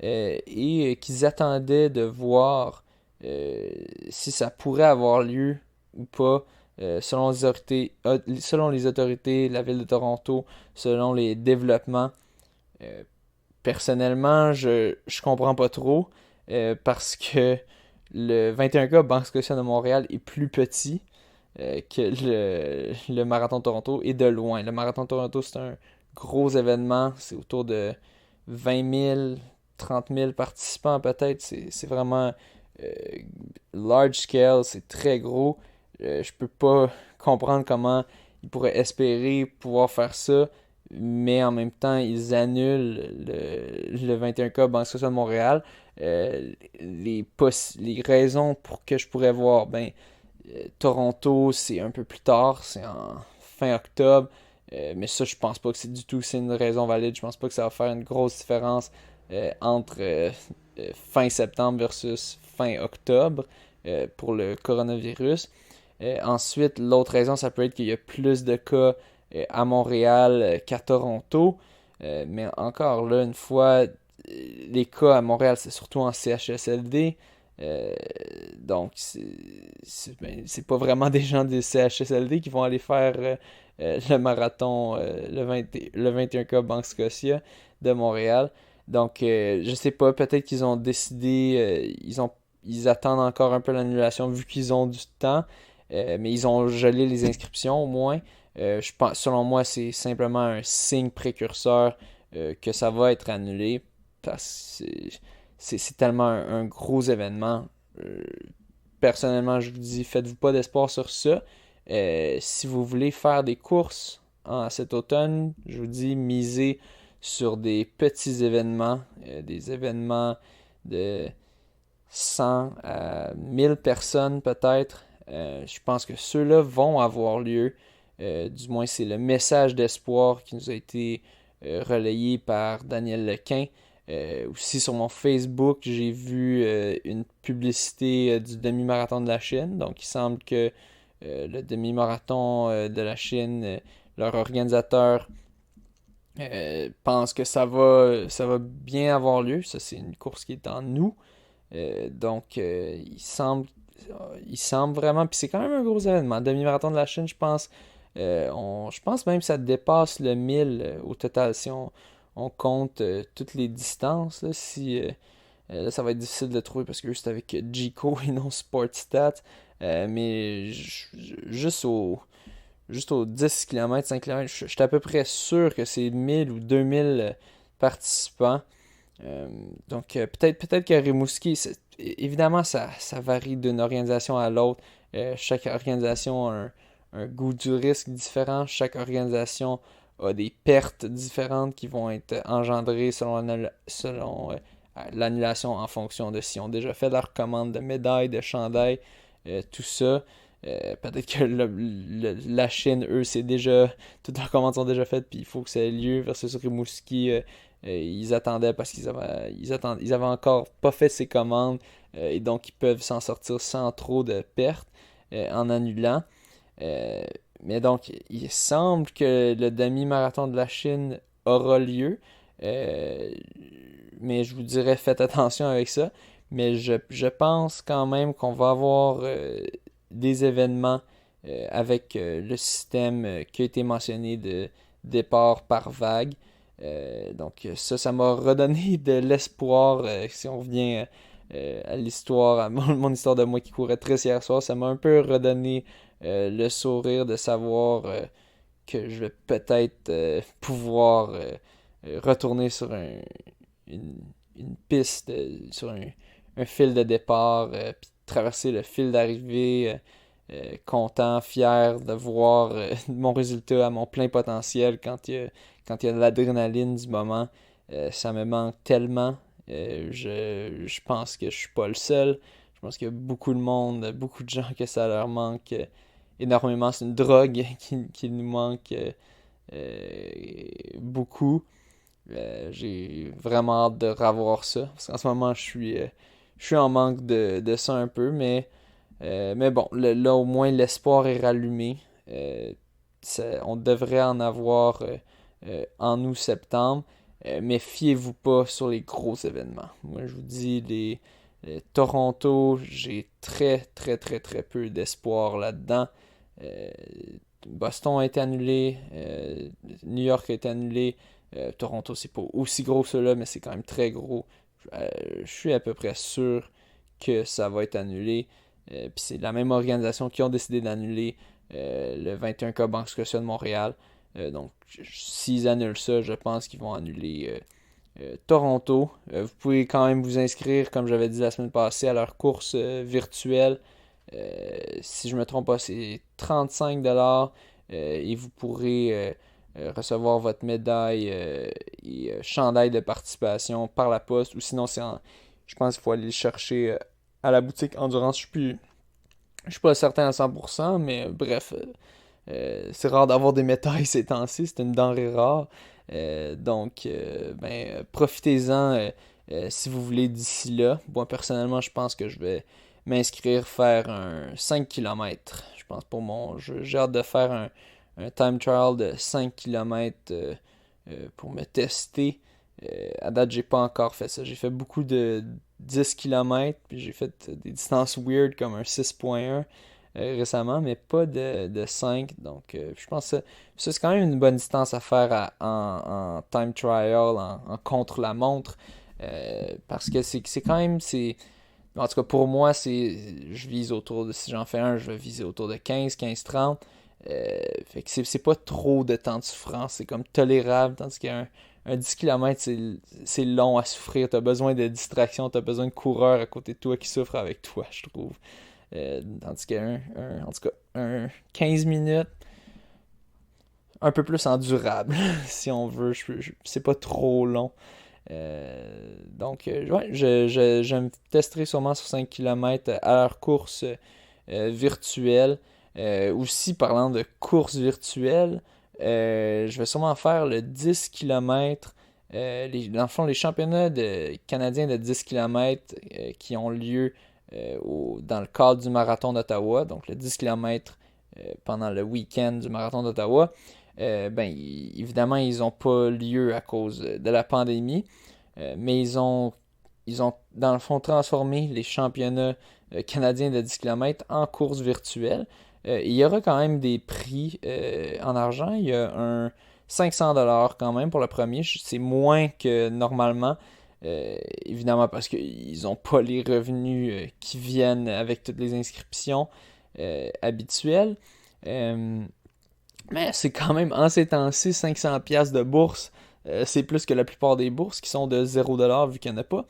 et qu'ils attendaient de voir si ça pourrait avoir lieu ou pas selon les autorités, la ville de Toronto, selon les développements. Euh, Personnellement, je comprends pas trop parce que le 21K Banque Scotia de Montréal est plus petit que le Marathon de Toronto et de loin. Le Marathon de Toronto, c'est un gros événement. C'est autour de 20 000, 30 000 participants peut-être. C'est vraiment euh, large scale, c'est très gros. Je peux pas comprendre comment ils pourraient espérer pouvoir faire ça, mais en même temps, ils annulent le 21K Banque Scotia de Montréal. Les raisons pour que je pourrais voir, Toronto, c'est un peu plus tard, c'est en fin octobre. Mais ça, je pense pas que c'est une raison valide. Je pense pas que ça va faire une grosse différence entre fin septembre versus fin octobre pour le coronavirus. Ensuite, l'autre raison, ça peut être qu'il y a plus de cas à Montréal qu'à Toronto. Mais encore là, une fois, les cas à Montréal, c'est surtout en CHSLD. Euh, donc, c'est pas vraiment des gens des CHSLD qui vont aller faire le marathon, le 21K Banque Scotia de Montréal. Donc, je sais pas, peut-être qu'ils ont décidé, ils attendent encore un peu l'annulation vu qu'ils ont du temps. Mais ils ont gelé les inscriptions au moins. Selon moi, c'est simplement un signe précurseur que ça va être annulé parce que c'est tellement un gros événement. Euh, Personnellement, je vous dis, faites-vous pas d'espoir sur ça. Si vous voulez faire des courses cet automne, je vous dis, misez sur des petits événements, des événements de 100 à 1000 personnes peut-être. Je pense que ceux-là vont avoir lieu. Du moins, c'est le message d'espoir qui nous a été relayé par Daniel Lequin. Aussi sur mon Facebook, j'ai vu une publicité du demi-marathon de la Chine. Donc il semble que le demi-marathon de la Chine, leur organisateur pense que ça va bien avoir lieu. Ça, c'est une course qui est en août. Donc il semble vraiment, puis c'est quand même un gros événement. Demi-marathon de la Chine, je pense, je pense même que ça dépasse le 1000 au total si on compte toutes les distances. Là, là, ça va être difficile de trouver parce que c'est avec Gico et non Sportstat. Mais juste aux 10 km, 5 km, je suis à peu près sûr que c'est 1000 ou 2000 participants. Donc peut-être que Rimouski, évidemment ça varie d'une organisation à l'autre. Chaque organisation a un goût du risque différent. Chaque organisation a des pertes différentes qui vont être engendrées selon l'annulation en fonction de s'ils ont déjà fait leur commande de médailles, de chandails, tout ça. Peut-être que la Chine, eux, toutes leurs commandes sont déjà faites, puis il faut que ça ait lieu versus Rimouski. Ils attendaient parce qu'ils avaient encore pas fait ces commandes et donc ils peuvent s'en sortir sans trop de pertes en annulant. Euh, mais donc, il semble que le demi-marathon de la Chine aura lieu. Euh, mais je vous dirais, faites attention avec ça. Mais je pense quand même qu'on va avoir des événements avec le système qui a été mentionné de départ par vague. Donc ça m'a redonné de l'espoir si on revient à l'histoire, à mon histoire de moi qui courait triste hier soir, ça m'a un peu redonné le sourire de savoir que je vais peut-être pouvoir retourner sur une, une piste, sur un fil de départ, puis traverser le fil d'arrivée, content, fier de voir mon résultat à mon plein potentiel quand il y a de l'adrénaline du moment. Ça me manque tellement. Je pense que je suis pas le seul. Je pense qu'il y a beaucoup de monde, beaucoup de gens que ça leur manque énormément. C'est une drogue qui nous manque beaucoup. J'ai vraiment hâte de revoir ça. Parce qu'en ce moment, je suis en manque de ça un peu. Mais bon, là au moins l'espoir est rallumé. On devrait en avoir en août-septembre. Mais fiez-vous pas sur les gros événements. Moi, je vous dis, les Toronto, j'ai très, très, très, très peu d'espoir là-dedans. Euh, Boston a été annulé, New York a été annulé, Toronto, c'est pas aussi gros que cela, mais c'est quand même très gros. Je suis à peu près sûr que ça va être annulé. Puis c'est la même organisation qui ont décidé d'annuler le 21K Banque Scotia de Montréal. Donc, s'ils annulent ça, je pense qu'ils vont annuler Toronto. Vous pouvez quand même vous inscrire, comme j'avais dit la semaine passée, à leur course virtuelle. Si je me trompe pas, c'est 35$ et vous pourrez recevoir votre médaille et chandail de participation par la poste ou sinon je pense qu'il faut aller le chercher à la boutique Endurance. Je suis pas certain à 100%, mais bref, c'est rare d'avoir des médailles ces temps-ci, c'est une denrée rare. Donc, profitez-en si vous voulez d'ici là. Moi, personnellement, je pense que je vais m'inscrire, faire un 5 km. Je pense pour mon jeu. J'ai hâte de faire un time trial de 5 km pour me tester. À date, j'ai pas encore fait ça. J'ai fait beaucoup de 10 km, puis j'ai fait des distances weird comme un 6.1 récemment, mais pas de 5. Donc, je pense que ça, c'est quand même une bonne distance à faire en time trial, en contre-la-montre. Parce que c'est quand même, En tout cas, pour moi, je vise autour de, si j'en fais un, je vais viser autour de 15-30. Fait que c'est pas trop de temps de souffrance, c'est comme tolérable, tandis qu'un 10 km, c'est long à souffrir. T'as besoin de distraction, t'as besoin de coureurs à côté de toi qui souffrent avec toi, je trouve. Tandis en tout cas, un 15 minutes, un peu plus endurable, si on veut. C'est pas trop long. Ouais, je me testerai sûrement sur 5 km à leur course virtuelle. Aussi, parlant de course virtuelle, je vais sûrement faire le 10 km. Dans le fond, les championnats canadiens de 10 km qui ont lieu dans le cadre du marathon d'Ottawa, donc le 10 km pendant le week-end du marathon d'Ottawa. Évidemment, ils n'ont pas lieu à cause de la pandémie, mais ils ont, dans le fond, transformé les championnats canadiens de 10 km en course virtuelle. Il y aura quand même des prix en argent. Il y a un 500$ quand même pour le premier. C'est moins que normalement. Évidemment parce qu'ils n'ont pas les revenus qui viennent avec toutes les inscriptions habituelles. Mais c'est quand même, en ces temps-ci, 500$ de bourse, c'est plus que la plupart des bourses qui sont de 0$ vu qu'il n'y en a pas.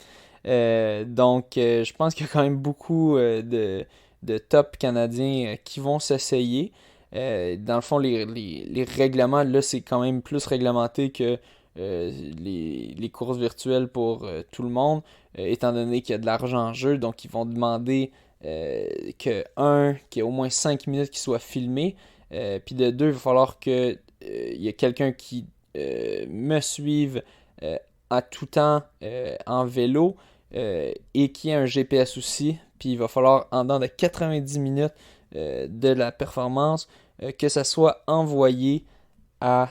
Je pense qu'il y a quand même beaucoup de top canadiens qui vont s'essayer. Dans le fond, les règlements, là, c'est quand même plus réglementé que les courses virtuelles pour tout le monde, étant donné qu'il y a de l'argent en jeu. Donc, ils vont demander qu'il y ait au moins 5 minutes qui soit filmé. Puis de deux, il va falloir qu'il y ait quelqu'un qui me suive à tout temps en vélo et qui ait un GPS aussi. Puis il va falloir, en dedans de 90 minutes de la performance, que ça soit envoyé à,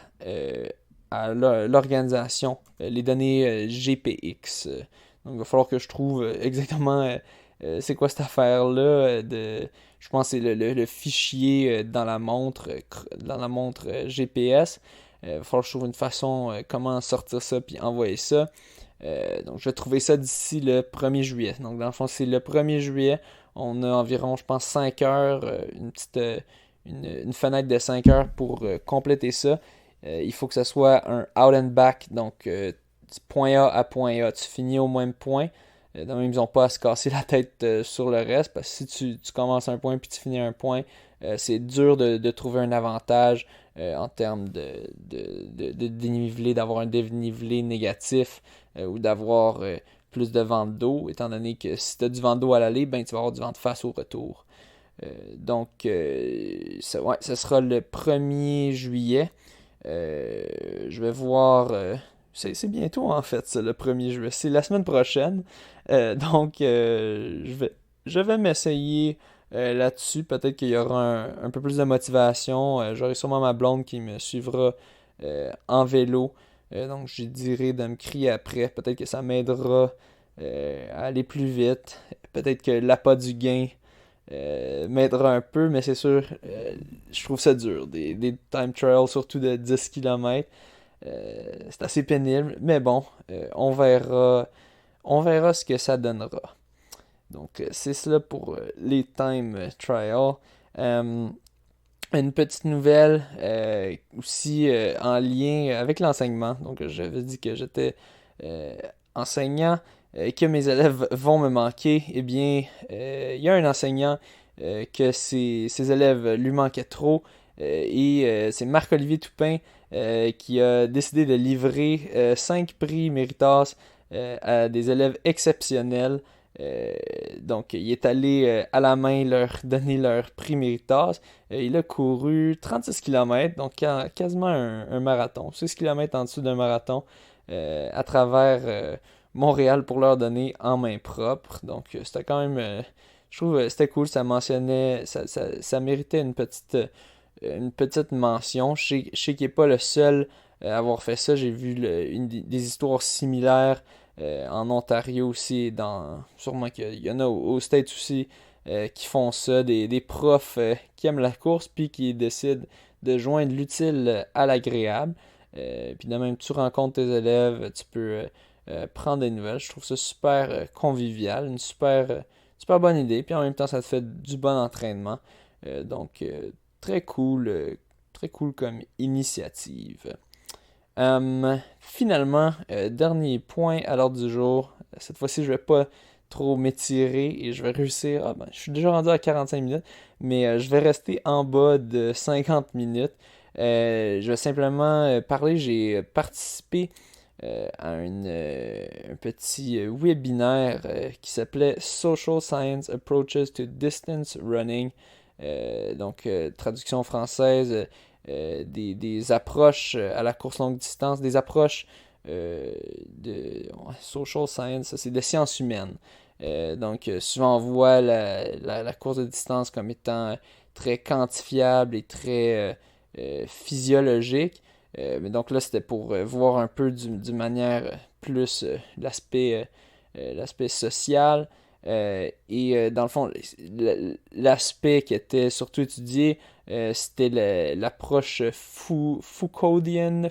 l'organisation, les données GPX. Donc il va falloir que je trouve exactement c'est quoi cette affaire-là je pense que c'est le fichier dans la montre GPS. Il va falloir que je trouve une façon comment sortir ça puis envoyer ça. Donc je vais trouver ça d'ici le 1er juillet. Donc dans le fond, c'est le 1er juillet. On a environ, je pense, 5 heures, une fenêtre de 5 heures pour compléter ça. Il faut que ce soit un out and back, donc point A à point A. Tu finis au même point. Donc, ils n'ont pas à se casser la tête sur le reste, parce que si tu commences un point puis tu finis un point, c'est dur de trouver un avantage en termes de dénivelé, d'avoir un dénivelé négatif ou d'avoir plus de vent d'eau, étant donné que si tu as du vent d'eau à l'aller, ben, tu vas avoir du vent de face au retour. Ça sera le 1er juillet. Je vais voir. C'est bientôt en fait, ça, le 1er juillet. C'est la semaine prochaine. Je vais m'essayer là-dessus. Peut-être qu'il y aura un peu plus de motivation. J'aurai sûrement ma blonde qui me suivra en vélo. Donc je dirai de me crier après. Peut-être que ça m'aidera à aller plus vite. Peut-être que l'appât du gain m'aidera un peu, mais c'est sûr, je trouve ça dur. Des time trials, surtout de 10 km. C'est assez pénible, mais bon, on verra ce que ça donnera. Donc, c'est cela pour les time trials. Une petite nouvelle aussi en lien avec l'enseignement. Donc, j'avais dit que j'étais enseignant et que mes élèves vont me manquer. Eh bien, il y a un enseignant que ses élèves lui manquaient trop. Et c'est Marc-Olivier Toupin qui a décidé de livrer 5 prix Méritas à des élèves exceptionnels. Donc, il est allé à la main leur donner leur prix Méritas. Il a couru 36 km, donc quasiment un marathon. 6 km en dessous d'un marathon à travers Montréal pour leur donner en main propre. Donc, c'était quand même... je trouve c'était cool, ça mentionnait... Ça méritait une petite mention. Je sais qu'il n'est pas le seul à avoir fait ça. J'ai vu des histoires similaires en Ontario aussi. Sûrement qu'il y en a aux States aussi qui font ça. Des profs qui aiment la course puis qui décident de joindre l'utile à l'agréable. Puis de même, tu rencontres tes élèves, tu peux prendre des nouvelles. Je trouve ça super convivial, une super super bonne idée. Puis en même temps, ça te fait du bon entraînement. Donc, très cool comme initiative. Finalement, dernier point à l'ordre du jour. Cette fois-ci, je vais pas trop m'étirer et je vais réussir. Ah ben, je suis déjà rendu à 45 minutes, mais je vais rester en bas de 50 minutes. Je vais simplement parler. J'ai participé à un petit webinaire qui s'appelait Social Science Approaches to Distance Running. Traduction française, des approches à la course longue distance, des approches social science, c'est de sciences humaines. Souvent on voit la course de distance comme étant très quantifiable et très physiologique. Mais donc là, c'était pour voir un peu d'une manière plus l'aspect social. Dans le fond, l'aspect qui était surtout étudié, c'était l'approche Foucauldienne.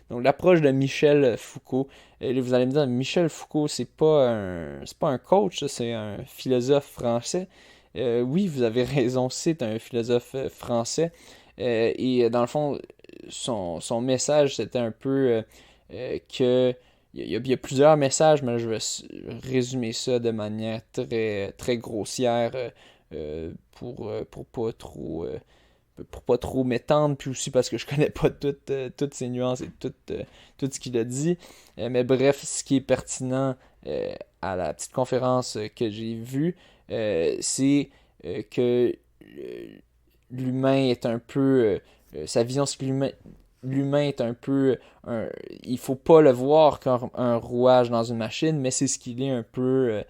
Donc l'approche de Michel Foucault. Et là, vous allez me dire, Michel Foucault, c'est pas un coach, c'est un philosophe français. Oui, vous avez raison, c'est un philosophe français. Dans le fond, son message, c'était un peu que il y a plusieurs messages, mais là, je vais résumer ça de manière très, très grossière pour pas trop m'étendre, puis aussi parce que je connais pas toutes ces nuances et tout ce qu'il a dit. Mais bref, ce qui est pertinent à la petite conférence que j'ai vue, c'est que l'humain est un peu... sa vision sur l'humain est un peu... il faut pas le voir comme un rouage dans une machine, mais c'est ce qu'il est un peu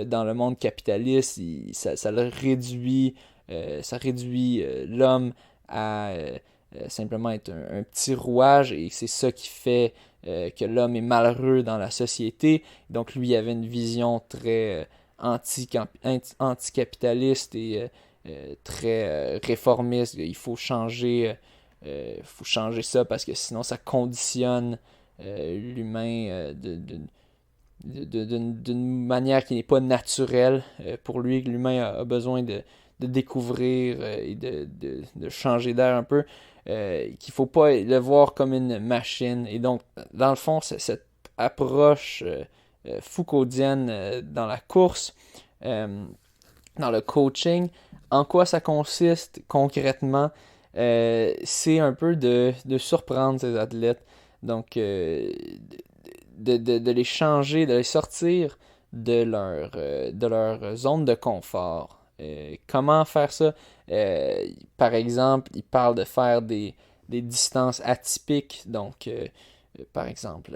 dans le monde capitaliste. Ça le réduit, ça réduit l'homme à simplement être un petit rouage, et c'est ça qui fait que l'homme est malheureux dans la société. Donc lui, il avait une vision très anticapitaliste et très réformiste. Faut changer ça parce que sinon ça conditionne l'humain d'une manière qui n'est pas naturelle pour lui. L'humain a besoin de découvrir et de changer d'air un peu. Qu'il ne faut pas le voir comme une machine. Et donc, dans le fond, cette approche Foucauldienne dans la course, dans le coaching, en quoi ça consiste concrètement? C'est un peu de surprendre ces athlètes. Donc, de les changer, de les sortir de leur zone de confort. Comment faire ça? Par exemple, il parle de faire des distances atypiques. Donc, par exemple,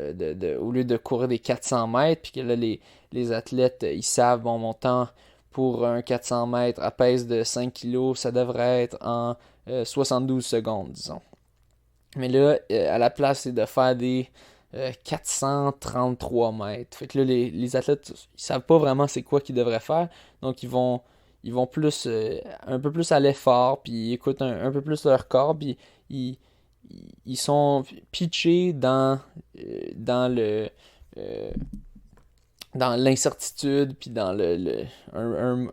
au lieu de courir des 400 mètres, puis que là, les athlètes, ils savent, bon, mon temps pour un 400 mètres à pèse de 5 kilos, ça devrait être en 72 secondes, disons. Mais là, à la place, c'est de faire des 433 mètres. Fait que là, les athlètes, ils savent pas vraiment c'est quoi qu'ils devraient faire. Donc, ils vont plus, un peu plus à l'effort, puis ils écoutent un peu plus leur corps, puis ils, ils sont pitchés dans euh, dans l'incertitude, puis dans un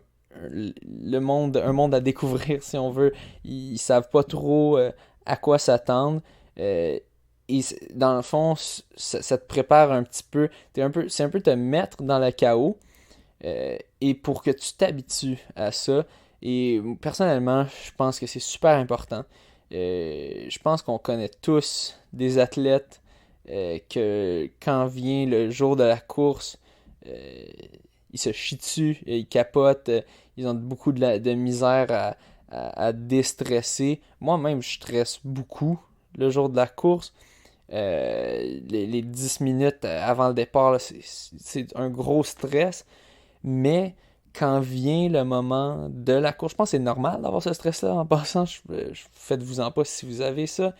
monde à découvrir, si on veut. Ils savent pas trop à quoi s'attendre. Euh, Dans le fond, ça te prépare un petit peu. C'est un peu te mettre dans le chaos. Et pour que tu t'habitues à ça. Et personnellement, je pense que c'est super important. Je pense qu'on connaît tous des athlètes que quand vient le jour de la course, euh, ils se chient dessus, ils capotent, ils ont beaucoup de misère à déstresser. Moi-même, je stresse beaucoup le jour de la course. Les 10 minutes avant le départ, là, c'est un gros stress. Mais quand vient le moment de la course, je pense que c'est normal d'avoir ce stress-là en passant. Faites-vous-en pas si vous avez ça.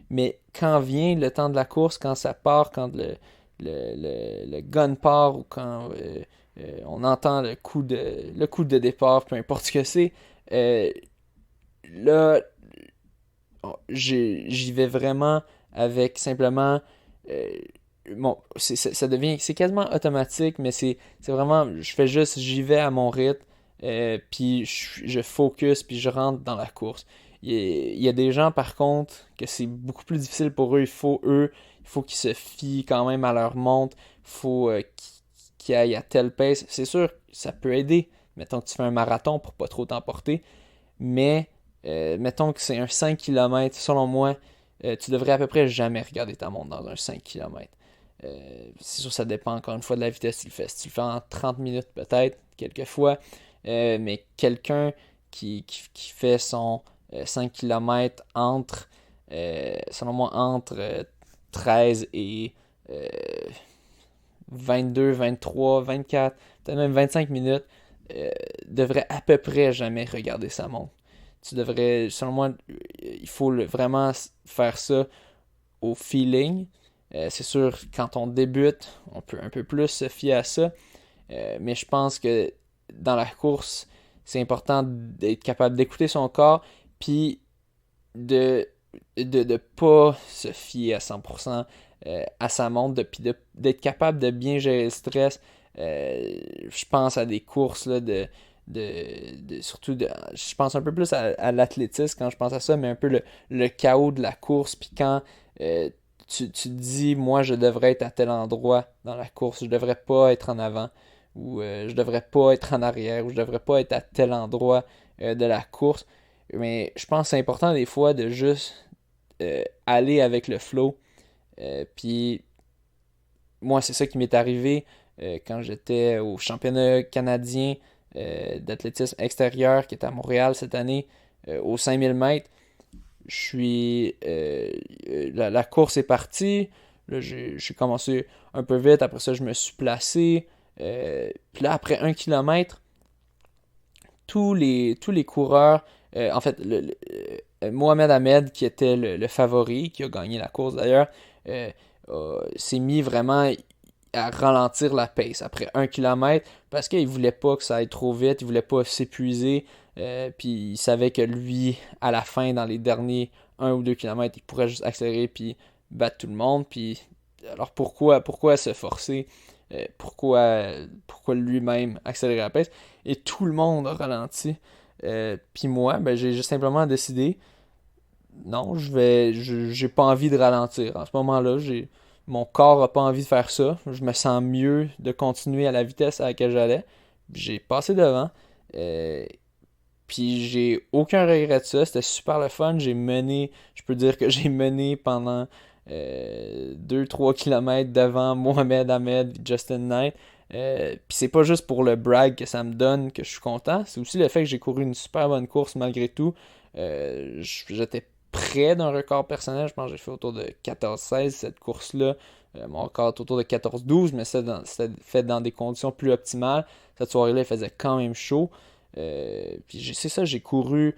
Mais quand vient le temps de la course, quand ça part, quand le gun part ou quand on entend le coup de départ, peu importe ce que c'est, euh, là, j'y vais vraiment avec simplement euh, bon, ça devient, c'est quasiment automatique, mais c'est vraiment, j'y vais à mon rythme, puis je focus, puis je rentre dans la course. Il y a des gens, par contre, que c'est beaucoup plus difficile pour eux. Il faut qu'ils se fient quand même à leur montre. Il faut qu'ils aillent à telle pace. C'est sûr, ça peut aider. Mettons que tu fais un marathon pour pas trop t'emporter. Mais, mettons que c'est un 5 km, selon moi, tu devrais à peu près jamais regarder ta montre dans un 5 km. C'est sûr, ça dépend encore une fois de la vitesse que tu le fais. Si tu le fais en 30 minutes, peut-être, quelquefois. Mais quelqu'un qui fait son 5 km selon moi, entre 13 et 22, 23, 24, peut-être même 25 minutes, devrait à peu près jamais regarder sa montre. Tu devrais, selon moi, il faut vraiment faire ça au feeling. C'est sûr, quand on débute, on peut un peu plus se fier à ça. Mais je pense que dans la course, c'est important d'être capable d'écouter son corps, puis de de pas se fier à 100% à sa montre, puis d'être capable de bien gérer le stress. Je pense à des courses là, surtout je pense un peu plus à l'athlétisme quand je pense à ça, mais un peu le chaos de la course, puis quand tu te dis, moi je devrais être à tel endroit dans la course, je devrais pas être en avant, ou je devrais pas être en arrière, ou je devrais pas être à tel endroit de la course. Mais je pense que c'est important des fois de juste aller avec le flow. Puis moi, c'est ça qui m'est arrivé quand j'étais au championnat canadien d'athlétisme extérieur qui est à Montréal cette année au 5000 mètres. La course est partie. Là, j'ai commencé un peu vite. Après ça, je me suis placé. Puis là, après 1 kilomètre, tous les coureurs, en fait, Mohamed Ahmed, qui était le favori, qui a gagné la course d'ailleurs, euh, s'est mis vraiment à ralentir la pace après 1 kilomètre parce qu'il voulait pas que ça aille trop vite, il voulait pas s'épuiser, puis il savait que lui, à la fin, dans les derniers 1 ou 2 kilomètres, il pourrait juste accélérer puis battre tout le monde. Puis alors pourquoi se forcer? Pourquoi lui-même accélérer la pace? Et tout le monde a ralenti. Puis moi, ben, j'ai juste simplement décidé, non, j'ai pas envie de ralentir. En ce moment-là, mon corps a pas envie de faire ça. Je me sens mieux de continuer à la vitesse à laquelle j'allais. J'ai passé devant. Euh, Puis j'ai aucun regret de ça. C'était super le fun. Je peux dire que j'ai mené pendant 2-3 km devant Mohamed Ahmed et Justin Knight. Puis c'est pas juste pour le brag que ça me donne que je suis content. C'est aussi le fait que j'ai couru une super bonne course malgré tout. J'étais près d'un record personnel. Je pense que j'ai fait autour de 14-16 cette course-là. Mon record est autour de 14-12, mais c'était fait dans des conditions plus optimales. Cette soirée-là, il faisait quand même chaud. Puis c'est ça, j'ai couru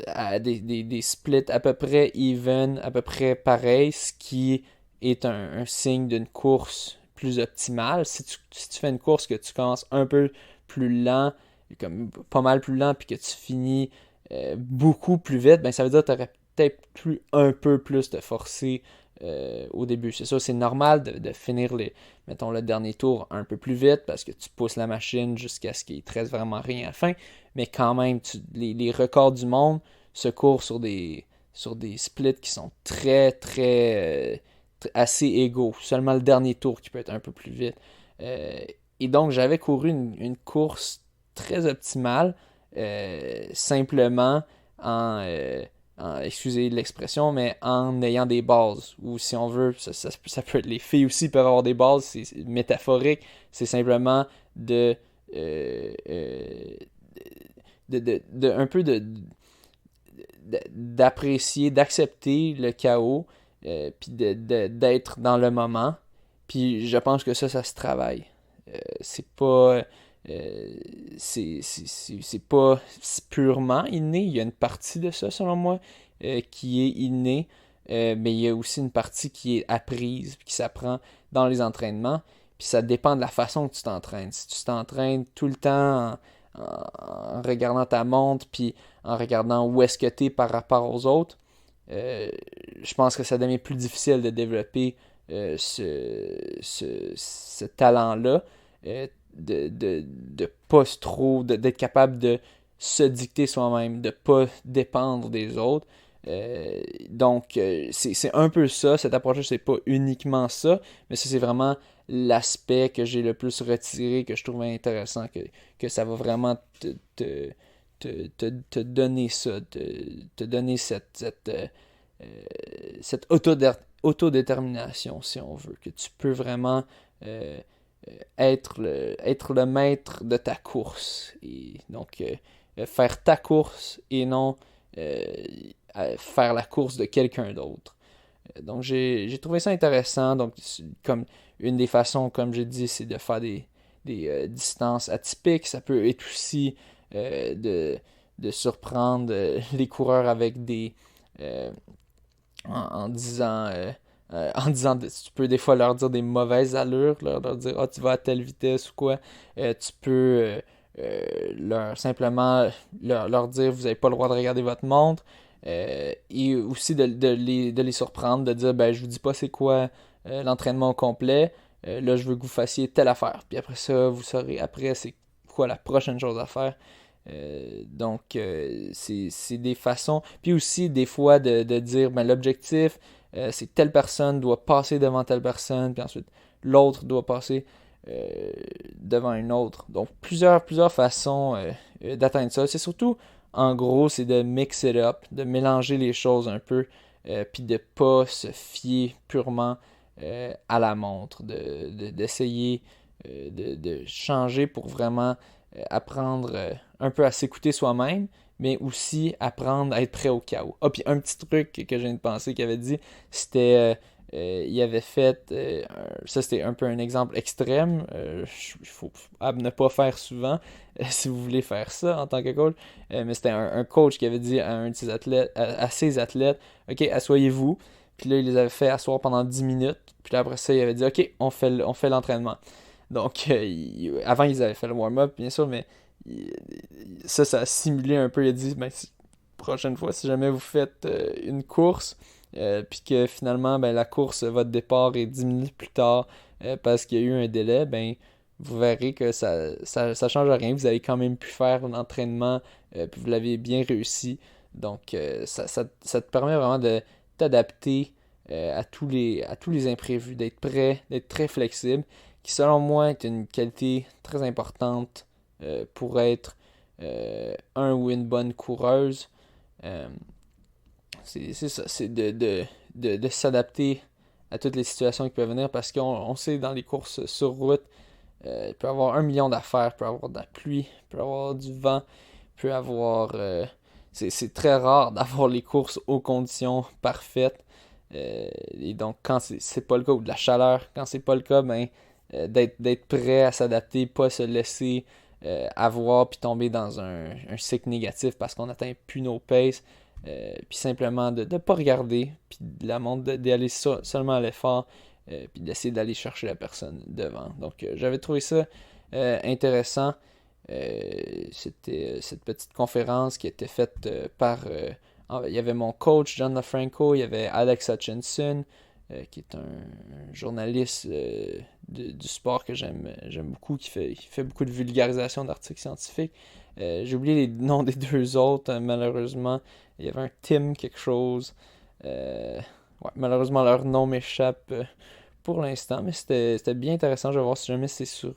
à des splits à peu près even, à peu près pareil, ce qui est un signe d'une course plus optimale. Si tu fais une course que tu commences un peu plus lent, comme pas mal plus lent, puis que tu finis beaucoup plus vite, ben ça veut dire que tu aurais peut-être pu un peu plus te forcer au début. C'est ça, c'est normal de finir mettons, le dernier tour un peu plus vite parce que tu pousses la machine jusqu'à ce qu'il te reste vraiment rien à la fin. Mais quand même, les records du monde se courent sur des splits qui sont très, très, assez égaux. Seulement le dernier tour qui peut être un peu plus vite. Euh, et donc, j'avais couru une course très optimale, simplement excusez l'expression, mais en ayant des bases. Ou si on veut, ça peut être les filles aussi peuvent avoir des bases, c'est métaphorique. C'est simplement euh, euh, un peu d'apprécier, d'accepter le chaos, puis d'être dans le moment. Puis je pense que ça se travaille. C'est pas. euh, c'est pas purement inné. Il y a une partie de ça, selon moi, qui est innée. Mais il y a aussi une partie qui est apprise, qui s'apprend dans les entraînements. Puis ça dépend de la façon que tu t'entraînes. Si tu t'entraînes tout le temps en regardant ta montre, puis en regardant où est-ce que tu es par rapport aux autres, euh, je pense que ça devient plus difficile de développer ce talent-là, de pas trop, d'être capable de se dicter soi-même, de pas dépendre des autres. Donc, c'est un peu ça, cette approche-là, c'est pas uniquement ça, mais ça, c'est vraiment l'aspect que j'ai le plus retiré, que je trouvais intéressant, que ça va vraiment te donner ça, te donner cette autodétermination, si on veut, que tu peux vraiment euh, être le maître de ta course. Et donc, faire ta course et non euh, faire la course de quelqu'un d'autre. Donc, j'ai trouvé ça intéressant. Donc, comme une des façons, comme j'ai dit, c'est de faire des distances atypiques. Ça peut être aussi de surprendre les coureurs avec euh, en disant tu peux des fois leur dire des mauvaises allures, leur dire ah, tu vas à telle vitesse ou quoi. Tu peux simplement leur dire vous n'avez pas le droit de regarder votre montre. Et aussi de les surprendre, de dire ben je vous dis pas c'est quoi l'entraînement au complet. Là je veux que vous fassiez telle affaire. Puis après ça, vous saurez après c'est quoi la prochaine chose à faire. Donc, c'est des façons. Puis aussi, des fois, de dire, ben, l'objectif, c'est telle personne doit passer devant telle personne, puis ensuite, l'autre doit passer devant une autre. Donc, plusieurs façons d'atteindre ça. C'est surtout, en gros, c'est de mix it up, de mélanger les choses un peu, puis de pas se fier purement à la montre, d'essayer de changer pour vraiment apprendre un peu à s'écouter soi-même, mais aussi apprendre à être prêt au chaos. Ah, puis un petit truc que je viens de penser qu'il avait dit, c'était, il avait fait, ça c'était un peu un exemple extrême, il faut à ne pas faire souvent si vous voulez faire ça en tant que coach, mais c'était un coach qui avait dit à un de ses athlètes, à ses athlètes, ok, asseyez-vous, puis là il les avait fait asseoir pendant 10 minutes, puis là après ça il avait dit, ok, on fait l'entraînement. Donc, avant, ils avaient fait le warm-up, bien sûr, mais ça a simulé un peu. Il a dit, ben, prochaine fois, si jamais vous faites une course, puis que finalement, ben, la course, votre départ est 10 minutes plus tard parce qu'il y a eu un délai, ben, vous verrez que ça change rien. Vous avez quand même pu faire l'entraînement, puis vous l'avez bien réussi. Donc, ça te permet vraiment de t'adapter à tous les imprévus, d'être prêt, d'être très flexible, qui selon moi est une qualité très importante pour être un ou une bonne coureuse. Euh, c'est ça, c'est de s'adapter à toutes les situations qui peuvent venir parce qu'on sait dans les courses sur route, il peut y avoir 1 million d'affaires, il peut y avoir de la pluie, il peut y avoir du vent, il peut y avoir... c'est très rare d'avoir les courses aux conditions parfaites. Et donc, quand c'est pas le cas, ou de la chaleur, quand c'est pas le cas, ben, d'être prêt à s'adapter, pas se laisser avoir puis tomber dans un cycle négatif parce qu'on n'atteint plus nos paces. Puis simplement de ne pas regarder, puis de la montre, d'aller seulement à l'effort, puis d'essayer d'aller chercher la personne devant. Donc j'avais trouvé ça intéressant. C'était cette petite conférence qui était faite il y avait mon coach John LaFranco, il y avait Alex Hutchinson, qui est un journaliste du sport que j'aime beaucoup, qui fait beaucoup de vulgarisation d'articles scientifiques. J'ai oublié les noms des deux autres, malheureusement. Il y avait un Tim quelque chose. Ouais, malheureusement, leur nom m'échappe pour l'instant, mais c'était bien intéressant. Je vais voir si jamais c'est sur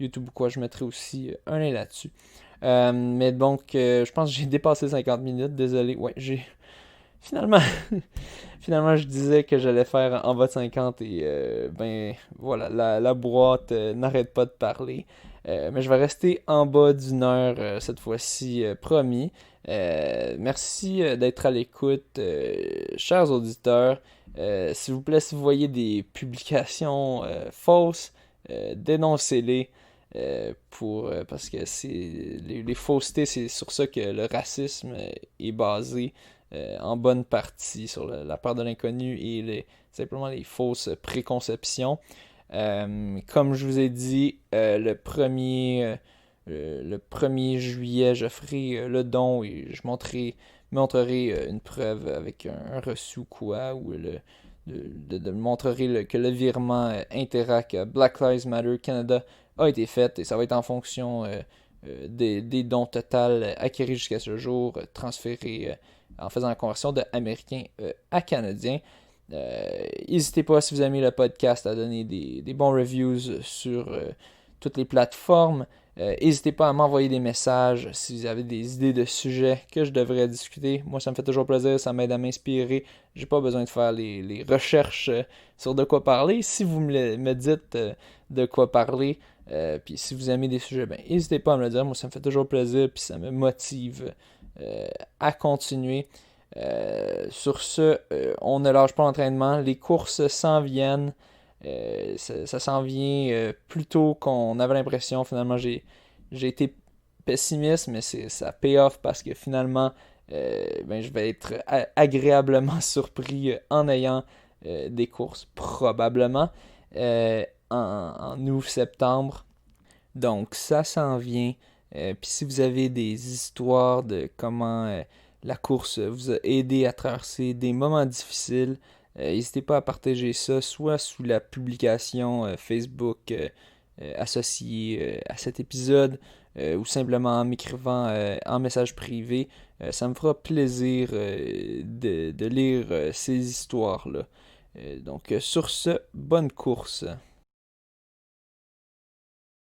YouTube ou quoi. Je mettrai aussi un lien là-dessus. Mais donc, je pense que j'ai dépassé 50 minutes. Désolé. Ouais, j'ai finalement, finalement, je disais que j'allais faire en bas de 50 et ben voilà, la boîte n'arrête pas de parler. Mais je vais rester en bas d'1 heure cette fois-ci, promis. Merci d'être à l'écoute, chers auditeurs. S'il vous plaît, si vous voyez des publications fausses, dénoncez-les. Parce que les faussetés, c'est sur ça que le racisme est basé en bonne partie sur la peur de l'inconnu et simplement les fausses préconceptions. Comme je vous ai dit, le 1er juillet, je ferai le don et je montrerai une preuve avec un reçu ou quoi, ou de montrer que le virement Interac Black Lives Matter Canada a été fait et ça va être en fonction des dons total acquis jusqu'à ce jour, transférés en faisant la conversion de Américains à Canadiens. N'hésitez pas, si vous aimez le podcast, à donner des bons reviews sur toutes les plateformes. N'hésitez pas à m'envoyer des messages si vous avez des idées de sujets que je devrais discuter. Moi, ça me fait toujours plaisir, ça m'aide à m'inspirer. J'ai pas besoin de faire les recherches sur de quoi parler. Si vous me dites de quoi parler, puis si vous aimez des sujets, ben n'hésitez pas à me le dire. Moi, ça me fait toujours plaisir, puis ça me motive à continuer. Sur ce, on ne lâche pas l'entraînement. Les courses s'en viennent. Ça s'en vient plus tôt qu'on avait l'impression. Finalement, j'ai été pessimiste, mais ça paye off parce que finalement, je vais être agréablement surpris en ayant des courses, probablement, en août-septembre. Donc, ça s'en vient. Puis si vous avez des histoires de comment la course vous a aidé à traverser des moments difficiles, n'hésitez pas à partager ça, soit sous la publication Facebook associée à cet épisode, ou simplement en m'écrivant en message privé. Ça me fera plaisir de lire ces histoires-là. Donc sur ce, bonne course.